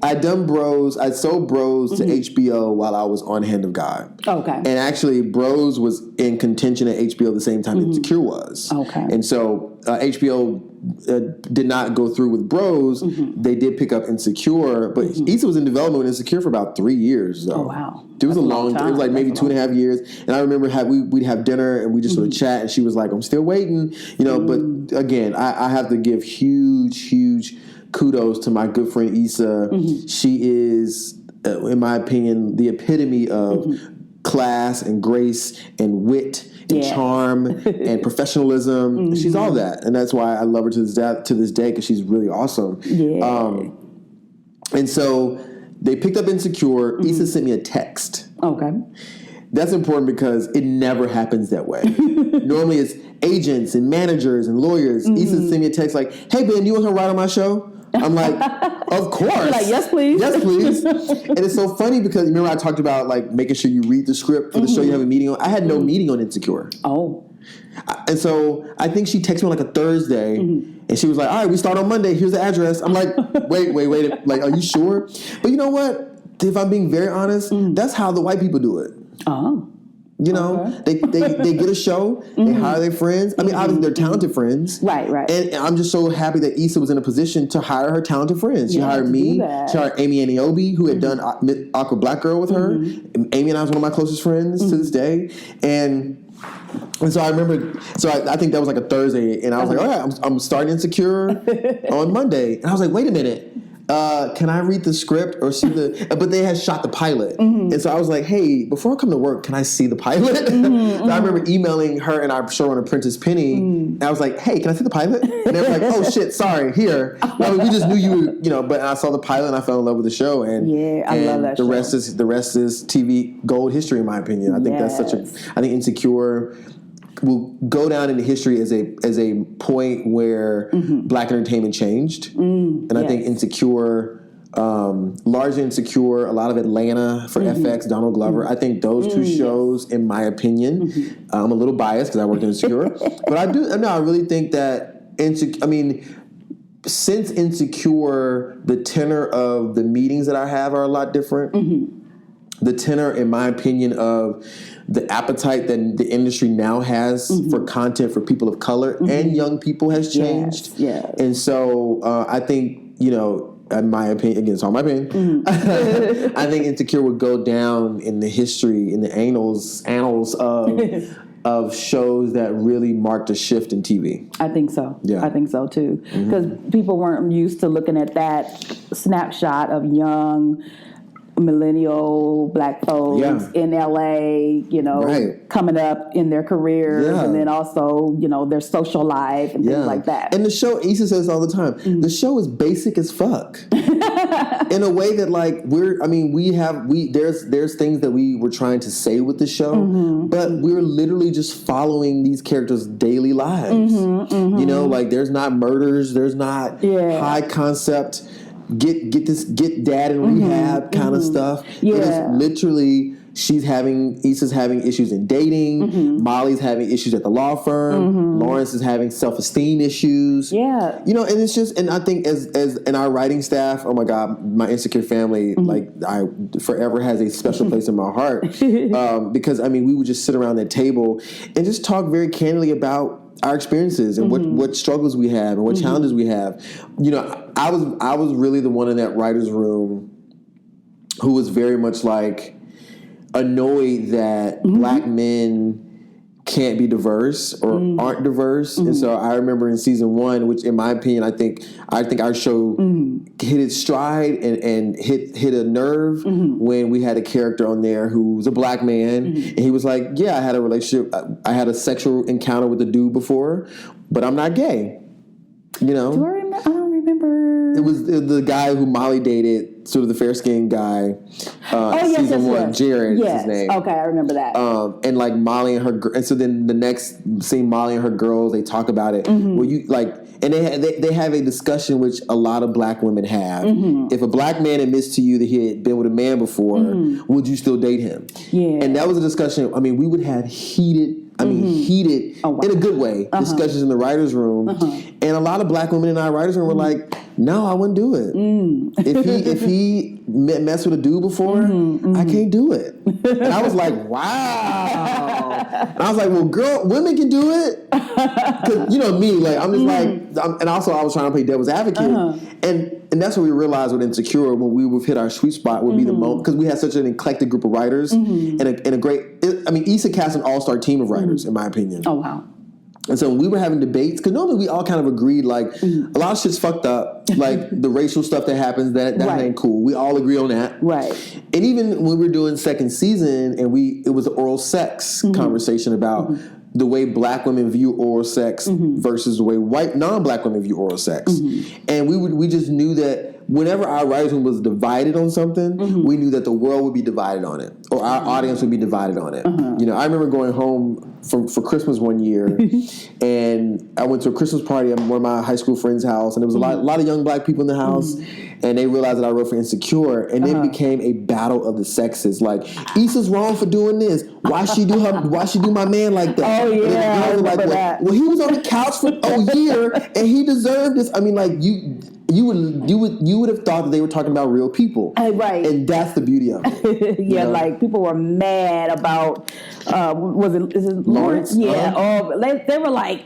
I sold Bros to HBO while I was on Hand of God. Okay. And actually, Bros was in contention at HBO at the same time Insecure was. Okay. And so HBO did not go through with Bros. They did pick up Insecure, but Issa was in development with Insecure for about 3 years, though. Oh, wow. It was a long time. It was like maybe 2.5 years. And I remember we'd have dinner and we just sort of chat, and she was like, I'm still waiting, you know. But again, I have to give huge kudos to my good friend Issa. She is, in my opinion, the epitome of class and grace and wit and charm and professionalism. She's all that, and that's why I love her to this day because she's really awesome. And so they picked up Insecure. Issa sent me a text. Okay. That's important because it never happens that way. Normally it's agents and managers and lawyers. Issa sent me a text like, "Hey Ben, you want to write on my show?" I'm like, "Of course." You're like, "Yes, please." Yes, please. And it's so funny because remember I talked about like making sure you read the script for the show you have a meeting on. I had no meeting on Insecure. Oh. And so I think she texted me on like a Thursday and she was like, "All right, we start on Monday. Here's the address." I'm like, wait. Like, are you sure? But you know what? If I'm being very honest, that's how the white people do it. Oh. You know, they get a show, they hire their friends. I mean, obviously they're talented friends. Right. And I'm just so happy that Issa was in a position to hire her talented friends. She hired me. She hired Amy Aniobi, who had done Awkward Black Girl with her. Amy and I was one of my closest friends to this day. And so I remember, I think that was like a Thursday, and I was like, all right, I'm starting Insecure on Monday. And I was like, wait a minute. Can I read the script or see but they had shot the pilot. And so I was like, hey, before I come to work, can I see the pilot? So I remember emailing her and our showrunner, Prentice Penny. And I was like, hey, can I see the pilot? And they were like, oh shit, sorry, here. No, we just knew you were, but I saw the pilot and I fell in love with the show. And I love that show. The rest is TV gold history, in my opinion. I think that's I think Insecure will go down into history as a point where black entertainment changed. And I think Insecure, largely Insecure, a lot of Atlanta for FX, Donald Glover. I think those two shows, in my opinion, I'm a little biased because I worked in Insecure, but I really think that since Insecure, the tenor of the meetings that I have are a lot different. The tenor, in my opinion, of the appetite that the industry now has for content for people of color and young people has changed. Yes. And so I think, in my opinion, again, it's all my opinion, I think Insecure would go down in the history, in the annals of shows that really marked a shift in TV. I think so. Yeah. I think so too. Because people weren't used to looking at that snapshot of young millennial black folks in LA, coming up in their careers, and then also, their social life and things like that. And the show, Issa says all the time, the show is basic as fuck. In a way that there's things that we were trying to say with the show, but we're literally just following these characters' daily lives. There's not murders, there's not high concept get dad in rehab kind of stuff. It is literally Issa's having issues in dating. Molly's having issues at the law firm. Lawrence is having self-esteem issues. And it's just, and I think as in our writing staff, oh my God, my Insecure family, I forever has a special place in my heart. Because we would just sit around that table and just talk very candidly about our experiences and what struggles we have and what challenges we have. I was really the one in that writer's room who was very much like annoyed that black men can't be diverse or aren't diverse. And so I remember in season 1, which in my opinion, I think our show hit its stride and hit a nerve when we had a character on there who was a black man. And he was like, yeah, I had a relationship. I had a sexual encounter with a dude before, but I'm not gay. I don't remember. It was the guy who Molly dated, sort of the fair-skinned guy. Season 1, Jared is his name. Okay, I remember that. And like Molly and her, and so then the next scene, Molly and her girls, they talk about it. Where you and they have a discussion which a lot of black women have. If a black man admits to you that he had been with a man before, would you still date him? Yeah. And that was a discussion. We would have heated in a good way, discussions in the writer's room. And a lot of black women in our writer's room were like, no, I wouldn't do it. If he messed with a dude before, I can't do it. And I was like, wow. And I was like, well, women can do it. Cause me, I'm just and also I was trying to play devil's advocate. And that's what we realized with Insecure when we would hit our sweet spot would be the moment, because we had such an eclectic group of writers and a great, Issa cast an all-star team of writers, in my opinion. Oh, wow. And so when we were having debates, because normally we all kind of agreed, like, a lot of shit's fucked up. Like, the racial stuff that happens, that ain't cool. We all agree on that. Right. And even when we were doing second season, and it was an oral sex conversation about the way black women view oral sex versus the way white non-black women view oral sex. And we just knew that whenever our writers' room was divided on something, we knew that the world would be divided on it, or our audience would be divided on it. You know, I remember going home for Christmas one year, and I went to a Christmas party at one of my high school friends' house, and there was a lot of young black people in the house, and they realized that I wrote for Insecure, and it became a battle of the sexes. Like, Issa's wrong for doing this. Why she do my man like that? Oh yeah, I remember that. Well, he was on the couch for a year, and he deserved this. I mean, like, you would have thought that they were talking about real people, right? And that's the beauty of it. Yeah, like, people were mad about is it Lawrence? Yeah. They were like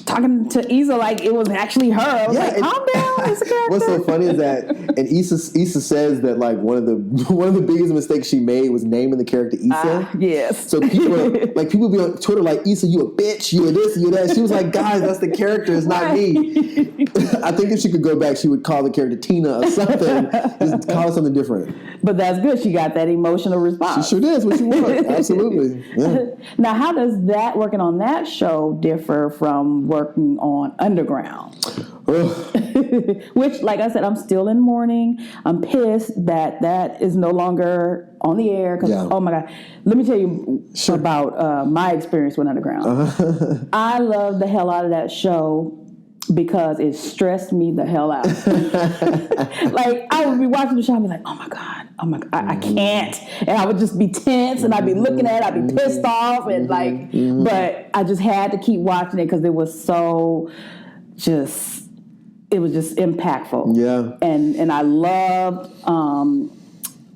talking to Issa like it was actually her. I was like, calm down, Issa character. What's so funny is that, and Issa says that, like, one of the biggest mistakes she made was naming the character Issa. Yes. So people be on Twitter like, Issa, you a bitch, you a this, you that. She was like, guys, that's the character, it's not me. I think if she could go back, she would call the character Tina or something. Just call it something different. But that's good. She got that emotional response. She sure did. That's what she wanted. Absolutely. Yeah. Now, how does working on that show differ from working on Underground? Which, like I said, I'm still in mourning. I'm pissed that is no longer on the air. Because, oh my God. Let me tell you about my experience with Underground. I love the hell out of that show because it stressed me the hell out. Like, I would be watching the show and be like, oh my God, I can't. And I would just be tense, and I'd be looking at it, I'd be pissed off, and like, but I just had to keep watching it because it was so it was just impactful. Yeah. And I loved,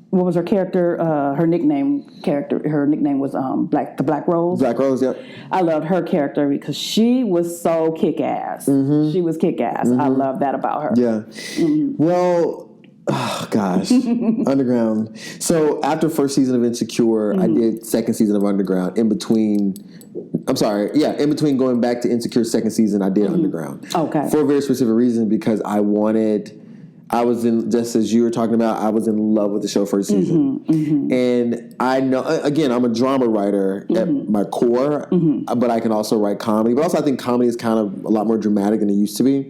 what was her character? Her nickname was the Black Rose. Black Rose, yeah. I loved her character because she was so kick-ass. She was kick-ass. I love that about her. Yeah. Well, oh gosh, Underground. So after first season of Insecure, I did second season of Underground. In between going back to Insecure second season, I did Underground. Okay. For a very specific reason, because I was in, just as you were talking about, I was in love with the show first season. And I know, again, I'm a drama writer at my core, but I can also write comedy. But also I think comedy is kind of a lot more dramatic than it used to be.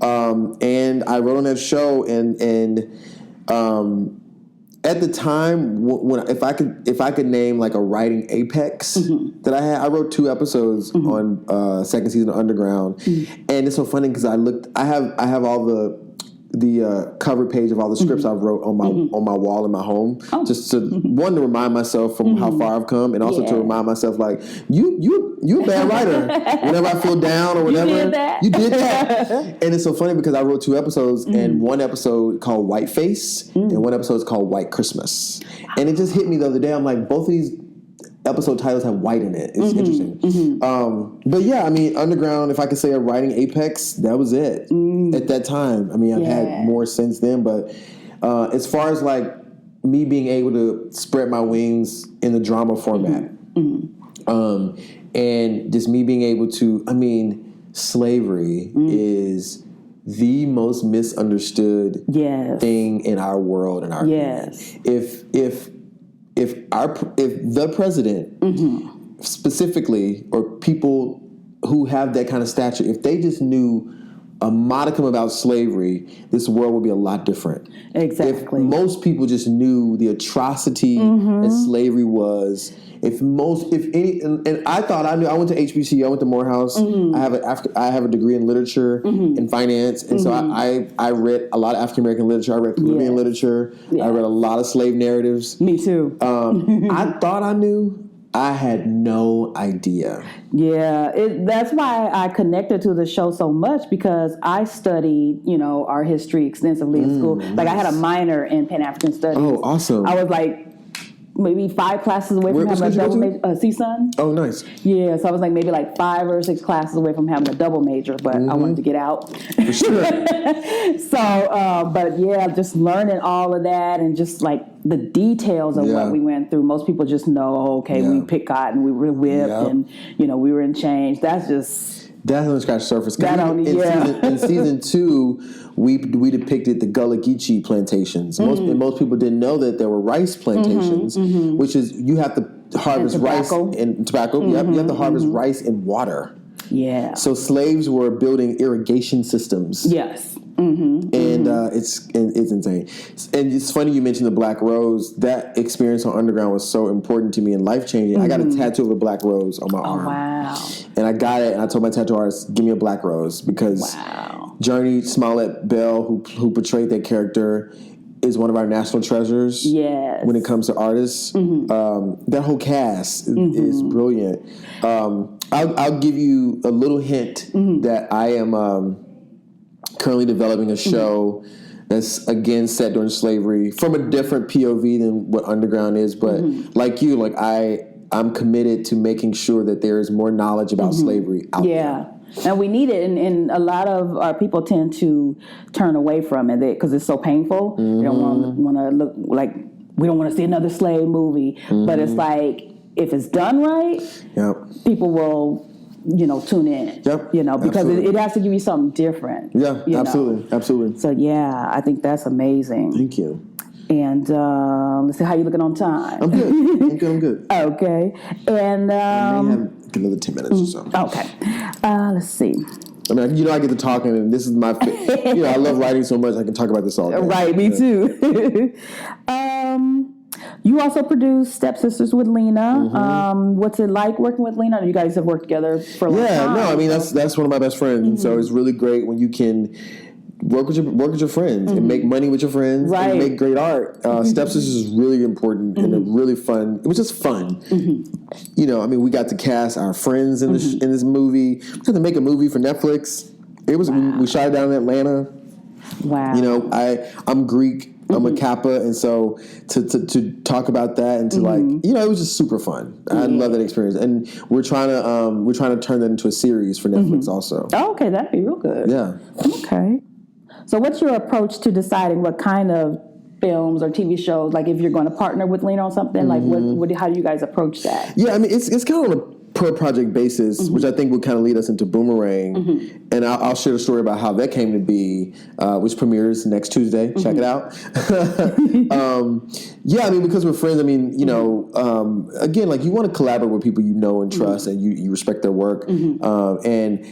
And I wrote on that show, and at the time, if I could name like a writing apex that I had, I wrote 2 episodes on second season of Underground. And it's so funny because I have all the cover page of all the scripts I've wrote on my wall in my home, just to remind myself from how far I've come, and also to remind myself, like, you a bad writer. Whenever I feel down or whatever, you did that. And it's so funny because I wrote 2 episodes, and one episode called White Face, and one episode is called White Christmas. And it just hit me the other day. I'm like, both of these episode titles have white in it. It's interesting. But yeah, I mean, Underground, if I could say a writing apex, that was it at that time. I mean, I've had more since then, but as far as like me being able to spread my wings in the drama format, and just me being able to, I mean, slavery is the most misunderstood thing in our world, in our community. If the president specifically, or people who have that kind of stature, if they just knew a modicum about slavery, this world would be a lot different. Exactly. If most people just knew the atrocity that slavery was, and I thought I knew. I went to HBCU, I went to Morehouse. I have a degree in literature and finance, and so I read a lot of African American literature. I read Caribbean literature. I read a lot of slave narratives. Me too. I thought I knew. I had no idea. Yeah, that's why I connected to the show so much, because I studied, our history extensively in school. Like, I had a minor in Pan-African Studies. Oh, awesome. I was like maybe 5 classes away from having a double major. CSUN. Oh, nice. Yeah, so I was like maybe like 5 or 6 classes away from having a double major, but I wanted to get out. For sure. So, but yeah, just learning all of that and just like the details of what we went through. Most people just know, we picked cotton, we were whipped, and we were in chains. That's just That doesn't scratch the surface. In season 2, we depicted the Gullah Geechee plantations. Most people didn't know that there were rice plantations, which is you have to harvest rice and tobacco. You have to harvest rice in water. Yeah. So slaves were building irrigation systems. Yes. And it's insane. And it's funny you mentioned the Black Rose. That experience on Underground was so important to me and life changing. I got a tattoo of a Black Rose on my arm. Wow. And I got it, and I told my tattoo artist, "Give me a Black Rose," because Journey Smollett Bell, who portrayed that character, is one of our national treasures. Yes. When it comes to artists, that whole cast is brilliant. I'll give you a little hint that I am currently developing a show that's again set during slavery from a different POV than what Underground is, but like you, like I'm committed to making sure that there is more knowledge about slavery out there. And we need it, and a lot of our people tend to turn away from it because it's so painful. We don't want to look like, we don't want to see another slave movie, but it's like, if it's done right, people will, tune in. Because it has to give you something different. Yeah, absolutely. So I think that's amazing. Thank you. And let's see, how you looking on time? I'm good. I'm good. Okay. And I may have another 10 minutes or so. Okay. Let's see. I mean, I get to talking, and this is my, I love writing so much, I can talk about this all day. Right, me too. You also produce Stepsisters with Lena. What's it like working with Lena? You guys have worked together for a long time. I mean, that's one of my best friends, and so it's really great when you can work with your friends and make money with your friends and make great art. Stepsisters is really important and a really fun. It was just fun. I mean, we got to cast our friends in this movie. We got to make a movie for Netflix. It was we shot it down in Atlanta. Wow. I'm Greek. I'm a Kappa, and so to talk about that and to it was just super fun. I love that experience, and we're trying to turn that into a series for Netflix also. Oh, okay, that'd be real good. Yeah. Okay. So what's your approach to deciding what kind of films or TV shows, like if you're going to partner with Lena on something, like how do you guys approach that? Yeah, I mean, it's kind of on a per project basis, which I think would kind of lead us into Boomerang. And I'll share a story about how that came to be, which premieres next Tuesday. Check it out. I mean, because we're friends, I mean, again, like you want to collaborate with people you know and trust and you respect their work. And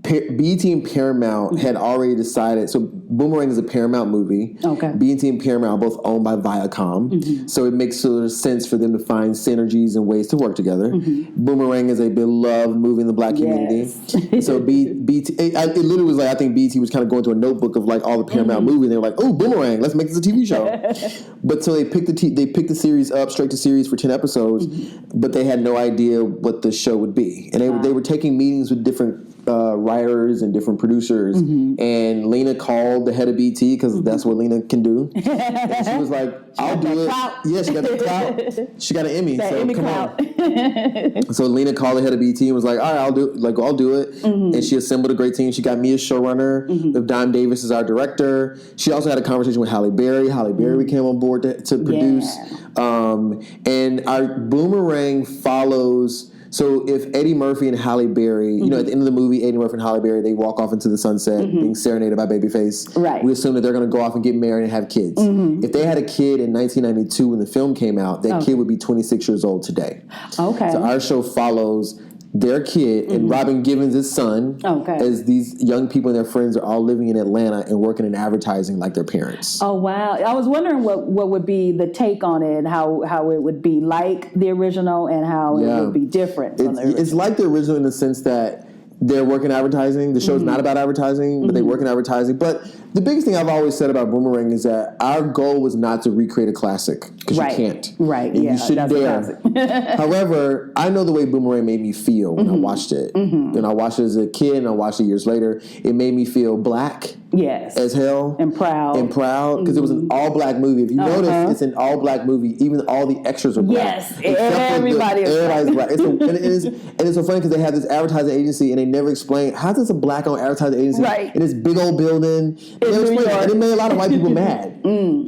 BET and Paramount had already decided. So Boomerang is a Paramount movie. Okay. BET and Paramount are both owned by Viacom. So it makes sort of sense for them to find synergies and ways to work together. Boomerang is a beloved movie in the Black community. So BET, it literally was like, I think BET was kind of going through a notebook of like all the Paramount movies. And they were like, oh, Boomerang, let's make this a TV show. But so they picked the series up, straight to series for 10 episodes, but they had no idea what the show would be. And they were taking meetings with different writers and different producers, and Lena called the head of BT because that's what Lena can do. And she was like, "I'll do it." Yeah, she got the clout. She got an Emmy. So Emmy come on. So Lena called the head of BT and was like, "All right, I'll do it." And she assembled a great team. She got me as showrunner. Don Davis is our director. She also had a conversation with Halle Berry. Halle Berry came on board to produce. And our Boomerang follows. So if Eddie Murphy and Halle Berry, at the end of the movie, Eddie Murphy and Halle Berry, they walk off into the sunset being serenaded by Babyface. Right. We assume that they're going to go off and get married and have kids. If they had a kid in 1992 when the film came out, that kid would be 26 years old today. Okay. So our show follows their kid and Robin Givens' son as these young people and their friends are all living in Atlanta and working in advertising like their parents. Oh, wow. I was wondering what would be the take on it, how it would be like the original and how it would be different from the original. It's like the original in the sense that they're working advertising. The show's not about advertising, but they work in advertising. But the biggest thing I've always said about Boomerang is that our goal was not to recreate a classic because you can't. Right. And you shouldn't dare. However, I know the way Boomerang made me feel when I watched it. And I watched it as a kid and I watched it years later. It made me feel black. Yes. As hell. And proud. Because it was an all-black movie. If you notice, it's an all-black movie. Even all the extras are black. Yes. Everybody's black. And it's so funny because they have this advertising agency and they never explain, how does a black-owned advertising agency in this big old building? And it made a lot of white people mad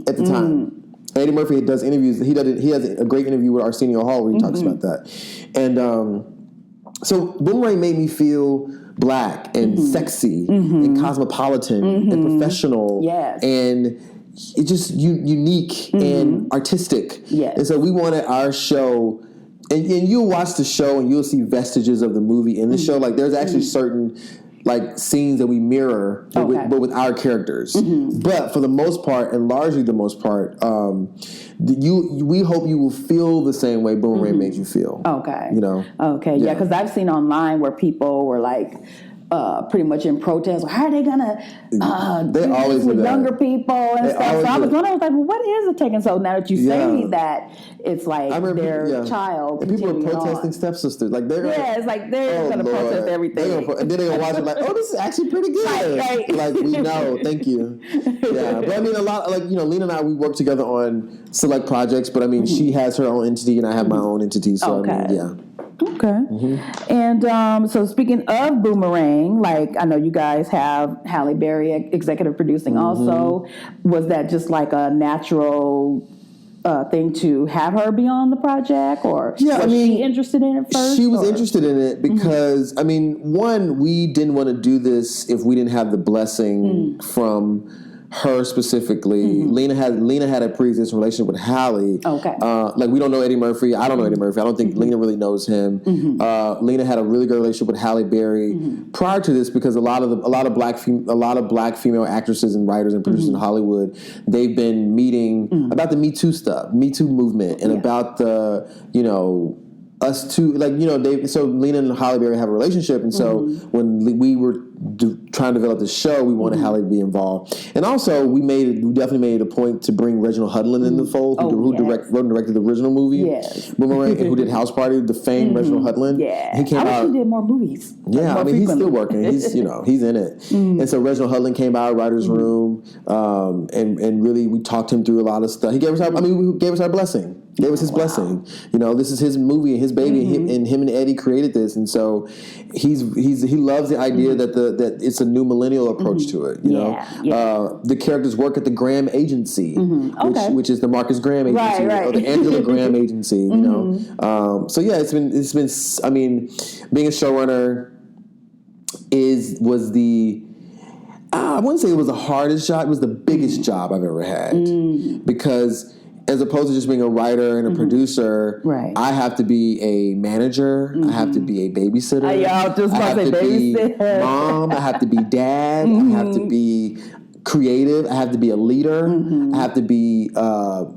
at the time. Eddie Murphy does interviews. He has a great interview with Arsenio Hall where he talks about that. And So Boomerang made me feel black and sexy and cosmopolitan and professional. Yes. And it's just unique and artistic. Yes. And so we wanted our show, and you'll watch the show and you'll see vestiges of the movie in the show. Like there's actually certain like scenes that we mirror, but with our characters. But for the most part, and largely the most part, we hope you will feel the same way Boomerang made you feel. Okay. You know? Okay, yeah, because I've seen online where people were like, pretty much in protest. How are they gonna they always with do that. younger people and stuff? So I was wondering, I was like, well, what is it taking? So now that you say that, it's like their child. And people are protesting stepsisters. Like they're it's like they're gonna protest everything. And then they're gonna watch it like, oh, this is actually pretty good. Right. Like we know, thank you. Yeah, but I mean, a lot like Lena and I, we work together on select projects. But I mean, she has her own entity and I have my own entity. So I mean, yeah. Okay. And so speaking of Boomerang, like I know you guys have Halle Berry executive producing also. Was that just like a natural thing to have her be on the project, or was she interested in it first? She was interested in it because, I mean, one, we didn't want to do this if we didn't have the blessing from her specifically. Lena had a pre-existing relationship with Halle. Okay. Like we don't know Eddie Murphy. I don't know Eddie Murphy. I don't think Lena really knows him. Lena had a really good relationship with Halle Berry prior to this because a lot of black female actresses and writers and producers in Hollywood, they've been meeting about the Me Too stuff, Me Too movement, and about the us too, like so Lena and Halle Berry have a relationship, and so when we were trying to develop the show, we wanted Halle to be involved, and also we definitely made it a point to bring Reginald Hudlin in the fold, who wrote and directed the original movie, Boomerang, and who did House Party, the famed Reginald Hudlin. Yeah, he came out. He did more movies. Yeah, I mean he's still working. He's he's in it, and so Reginald Hudlin came by our writers' room, and really we talked him through a lot of stuff. He gave us our blessing. Gave us his blessing. This is his movie and his baby, and him and Eddie created this, and so he loves the idea that it's a new millennial approach to it. The characters work at the Graham Agency, which is the Marcus Graham Agency, or the Angela Graham Agency. So yeah, it's been. I mean, being a showrunner was the. I wouldn't say it was the hardest job. It was the biggest job I've ever had because. As opposed to just being a writer and a producer, I have to be a manager. I have to be a babysitter. I have to be mom. I have to be dad. I have to be creative. I have to be a leader. I have to be HR.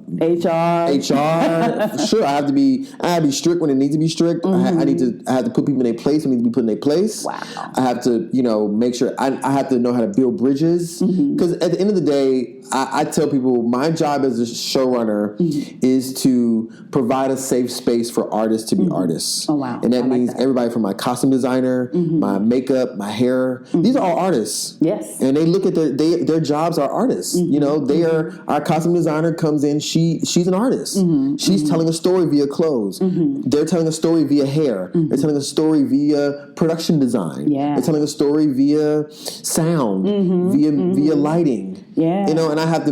Sure, I have to be strict when it needs to be strict. I have to put people in their place when they need to be put in their place. Wow. I have to make sure I have to know how to build bridges because at the end of the day, I tell people my job as a showrunner is to provide a safe space for artists to be artists. Oh wow! And that means everybody from my costume designer, my makeup, my hair. These are all artists. Yes. And they look at their jobs are artists. They are. Our costume designer comes in. She's an artist. She's telling a story via clothes. They're telling a story via hair. They're telling a story via production design. Yeah. They're telling a story via sound, via lighting. Yeah. And I have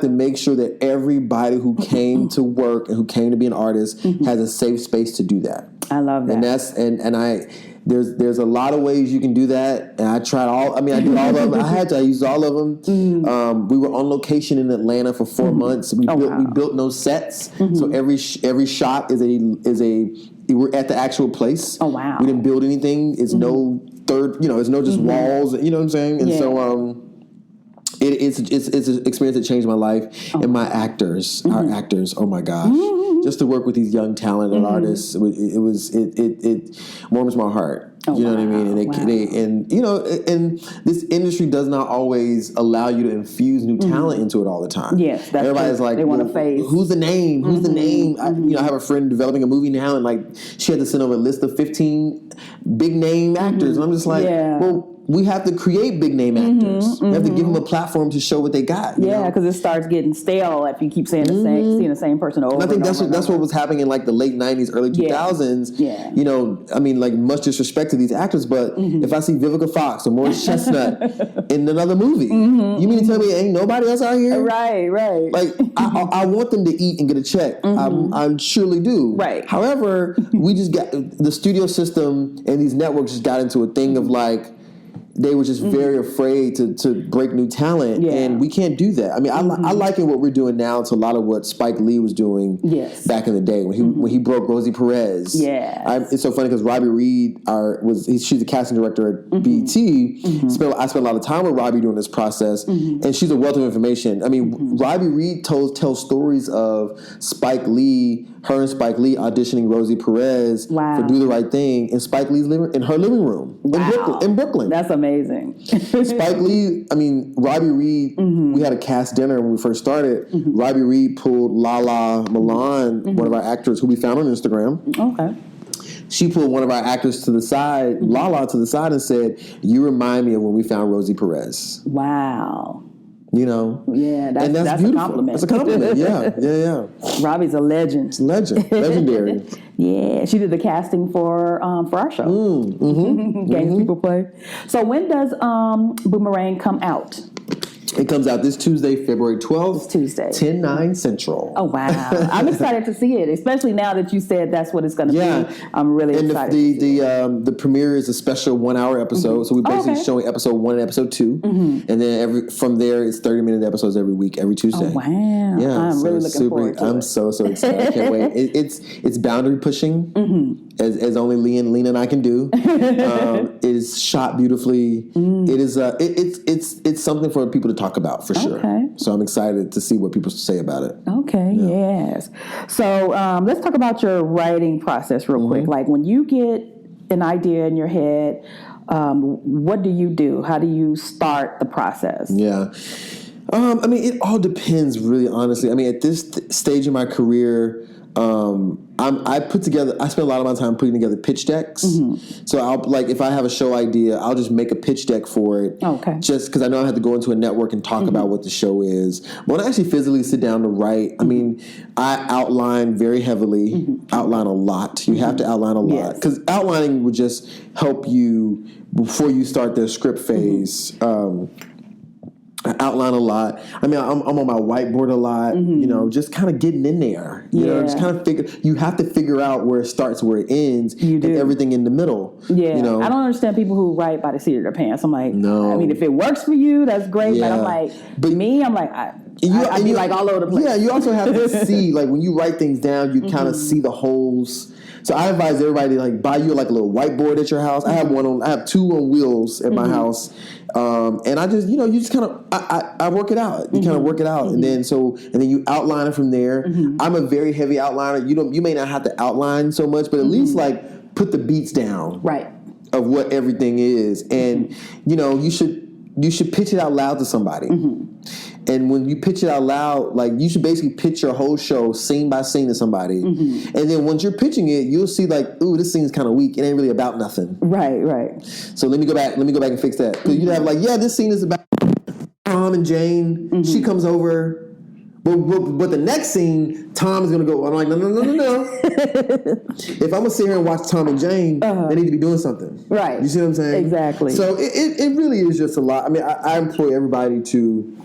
to make sure that everybody who came to work and who came to be an artist has a safe space to do that. I love that. And that's there's a lot of ways you can do that, and I tried all. I mean, I did all of them. I used all of them. We were on location in Atlanta for 4 months. We built no sets, so every shot is a. We're at the actual place. Oh wow! We didn't build anything. It's no third. It's no just walls. You know what I'm saying? And so It's an experience that changed my life and my actors, our actors. Oh my gosh! Just to work with these young talented artists, it warms my heart. You know what I mean? And this industry does not always allow you to infuse new talent into it all the time. Yes, that's everybody's true. Like, they want to phase. Who's the name? Who's the name? I have a friend developing a movie now, and like she had to send over a list of 15 big name actors, and I'm just like, well. we have to create big name actors. We have to give them a platform to show what they got. Because it starts getting stale if you keep saying seeing the same person over. And I think that's what was happening in like the late 90s, early 2000s. Yeah. You know, I mean, like much disrespect to these actors, but if I see Vivica Fox or Morris Chestnut in another movie, you mean to tell me ain't nobody else out here? Right. Like I want them to eat and get a check. I surely do. Right. However, we just got the studio system and these networks just got into a thing of like, they were just very afraid to break new talent, and we can't do that. I mean, I liken what we're doing now to a lot of what Spike Lee was doing back in the day when he broke Rosie Perez. It's so funny because Robbie Reed she's the casting director at BET. I spent a lot of time with Robbie during this process, and she's a wealth of information. I mean, Robbie Reed tells stories of Spike Lee. Her and Spike Lee auditioning Rosie Perez for Do the Right Thing in Spike Lee's in her living room in Brooklyn. That's amazing. Spike Lee, I mean, Robbie Reed, we had a cast dinner when we first started. Robbie Reed pulled Lala Milan, one of our actors who we found on Instagram. Okay. She pulled one of our actors to the side, Lala to the side, and said, "You remind me of when we found Rosie Perez." Wow. You know, that's a compliment. That's a compliment. Yeah. Robbie's a legend. It's legendary. Yeah, she did the casting for our show. Games People Play. So when does Boomerang come out? It comes out this Tuesday, February 12th. It's Tuesday. 10/9 Central. Oh, wow. I'm excited to see it, especially now that you said that's what it's going to be. I'm really excited. And the premiere is a special 1-hour episode. So we're basically showing episode 1 and episode 2. And then from there, it's 30-minute episodes every week, every Tuesday. Oh, wow. Yeah, I'm really looking forward to it. I'm so excited. I can't wait. It's boundary pushing, as only Lena and I can do. It is shot beautifully. It is it's something for people to talk about for sure. So I'm excited to see what people say about it. Yes. So let's talk about your writing process real quick. Like when you get an idea in your head, what do you do? How do you start the process? Yeah. I mean, it all depends, really, honestly. I mean, at this stage in my career, I spend a lot of my time putting together pitch decks. So if I have a show idea, I'll just make a pitch deck for it. Just because I know I have to go into a network and talk about what the show is. But when I actually physically sit down to write, I mean, I outline very heavily, outline a lot. You have to outline a lot. Because outlining would just help you before you start the script phase. I outline a lot. I mean, I'm on my whiteboard a lot, you know, just kind of getting in there. You know, just kind of you have to figure out where it starts, where it ends, and everything in the middle. Yeah. You know? I don't understand people who write by the seat of their pants. I'm like, no. I mean, if it works for you, that's great. But I'm like, I'd be like all over the place. Yeah, you also have to see, like, when you write things down, you kind of see the holes. So I advise everybody to buy you like a little whiteboard at your house. I have 2 on wheels at my house. And I just, you just kind of, I work it out. You kind of work it out. And then you outline it from there. I'm a very heavy outliner. You may not have to outline so much, but at least like put the beats down. Right. Of what everything is. And, you should pitch it out loud to somebody. And when you pitch it out loud, like you should basically pitch your whole show scene by scene to somebody. And then once you're pitching it, you'll see like, ooh, this scene's kind of weak. It ain't really about nothing. Right. So let me go back and fix that. Because you'd have like, yeah, this scene is about Tom and Jane. She comes over. But the next scene, Tom is going to go, I'm like, no. If I'm going to sit here and watch Tom and Jane, they need to be doing something. Right. You see what I'm saying? Exactly. So it really is just a lot. I mean, I employ everybody to,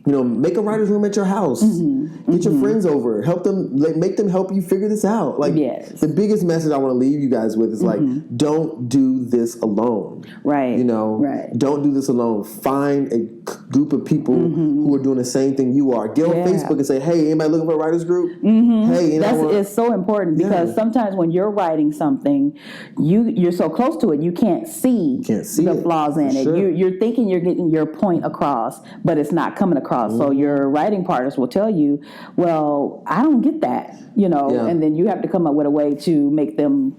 make a writer's room at your house. Get your friends over. Help them, make them help you figure this out. Like, the biggest message I want to leave you guys with is like, don't do this alone. Right. Right. Don't do this alone. Find a group of people who are doing the same thing you are. Get on Facebook and say, hey, anybody looking for a writer's group? Hey, it's so important because sometimes when you're writing something, you're so close to it, you can't see the flaws in it. You're thinking you're getting your point across, but it's not coming across. So your writing partners will tell you, well, I don't get that, and then you have to come up with a way to make them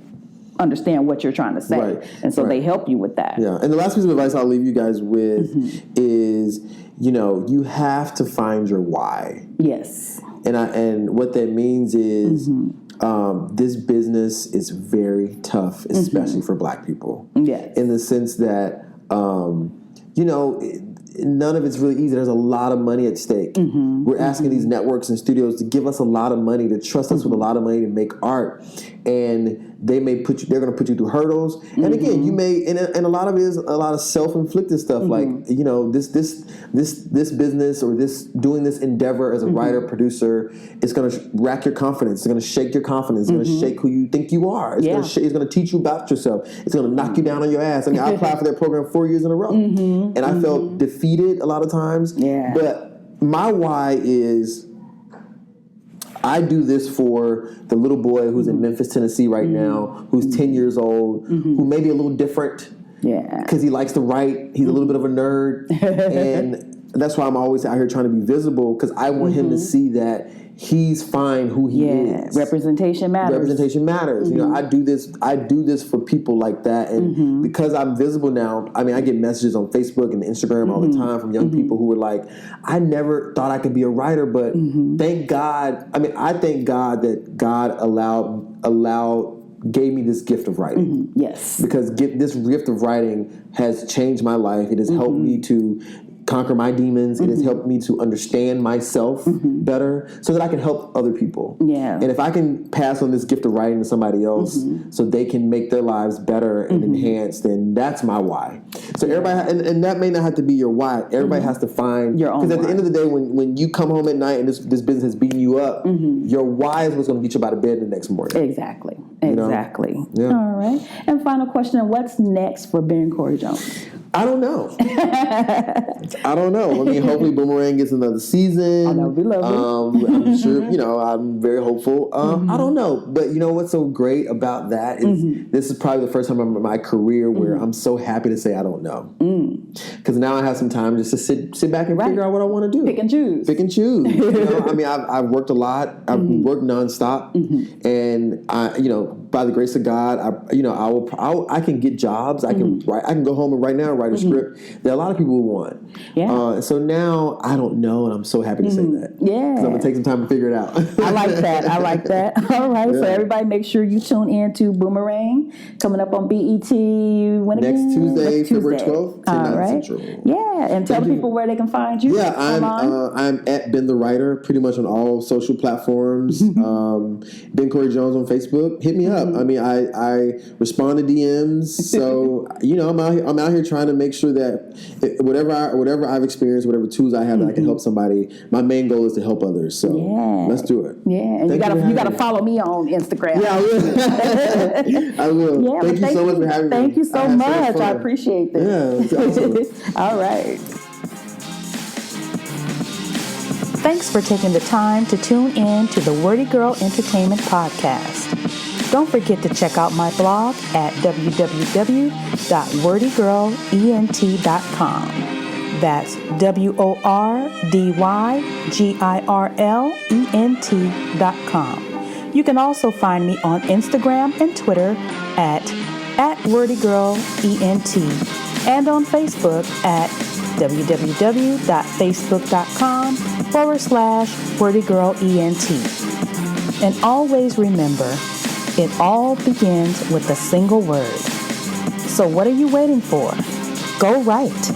understand what you're trying to say. Right. And so they help you with that. Yeah. And the last piece of advice I'll leave you guys with is, you have to find your why. Yes. And what that means is this business is very tough, especially for Black people. Yes. In the sense that none of it's really easy. There's a lot of money at stake. We're asking these networks and studios to give us a lot of money, to trust us with a lot of money to make art, and they're going to put you through hurdles. And again, you may, and a lot of it is a lot of self-inflicted stuff, like this business or doing this endeavor as a writer, producer, it's going to rack your confidence. It's going to shake your confidence. It's going to shake who you think you are. It's going to teach you about yourself. It's going to knock you down on your ass. I mean, I applied for that program 4 years in a row, and I felt defeated a lot of times. Yeah. But my why is, I do this for the little boy who's in Memphis, Tennessee right now, who's 10 years old, who may be a little different because he likes to write. He's a little bit of a nerd. And that's why I'm always out here trying to be visible, because I want him to see that he's fine who he is. Representation matters. Representation matters. I do this for people like that, and because I'm visible now, I mean, I get messages on Facebook and Instagram all the time from young people who are like, I never thought I could be a writer, but thank God. I mean, I thank God that God gave me this gift of writing. Yes. Because this gift of writing has changed my life. It has helped me to conquer my demons. It has helped me to understand myself better so that I can help other people. Yeah. And if I can pass on this gift of writing to somebody else so they can make their lives better and enhanced, then that's my why. So everybody, and that may not have to be your why. Everybody has to find your own. Because at the end of the day, when you come home at night and this business has beaten you up, your why is what's going to get you out of bed the next morning. Exactly. Exactly. Yeah. All right. And final question: what's next for Ben Cory Jones? I don't know. I don't know. I mean, hopefully Boomerang gets another season. Oh, that would be lovely. I'm sure, I'm very hopeful. I don't know. But you know what's so great about that is this is probably the first time in my career where I'm so happy to say I don't know. Because now I have some time just to sit back and figure out what I want to do. Pick and choose. I mean, I've worked a lot. I've worked nonstop. And by the grace of God, I can get jobs. I can write. I can go home and write a script that a lot of people want. Yeah. So now I don't know, and I'm so happy to say that. Yeah. Because I'm going to take some time to figure it out. I like that. All right. Yeah. So everybody make sure you tune in to Boomerang coming up on BET. Next Tuesday, February 12th, 10 Central. Yeah. And tell the people where they can find you. Yeah. I'm at Ben the Writer pretty much on all social platforms. Ben Cory Jones on Facebook. Hit me up. I mean, I respond to DMs. So, I'm out here trying to make sure that whatever I've experienced, whatever tools I have that I can help somebody, my main goal is to help others. So let's do it. Yeah, and you gotta follow me on Instagram. Yeah, I will. Yeah, thank you so much for having me. Thank you so much. I appreciate this. Yeah, it's awesome. All right. Thanks for taking the time to tune in to the WordyGirl Entertainment Podcast. Don't forget to check out my blog at www.wordygirlent.com. That's WordyGirlent.com. You can also find me on Instagram and Twitter at WordyGirlEnt and on Facebook at www.facebook.com/WordyGirlEnt. And always remember, it all begins with a single word. So what are you waiting for? Go write.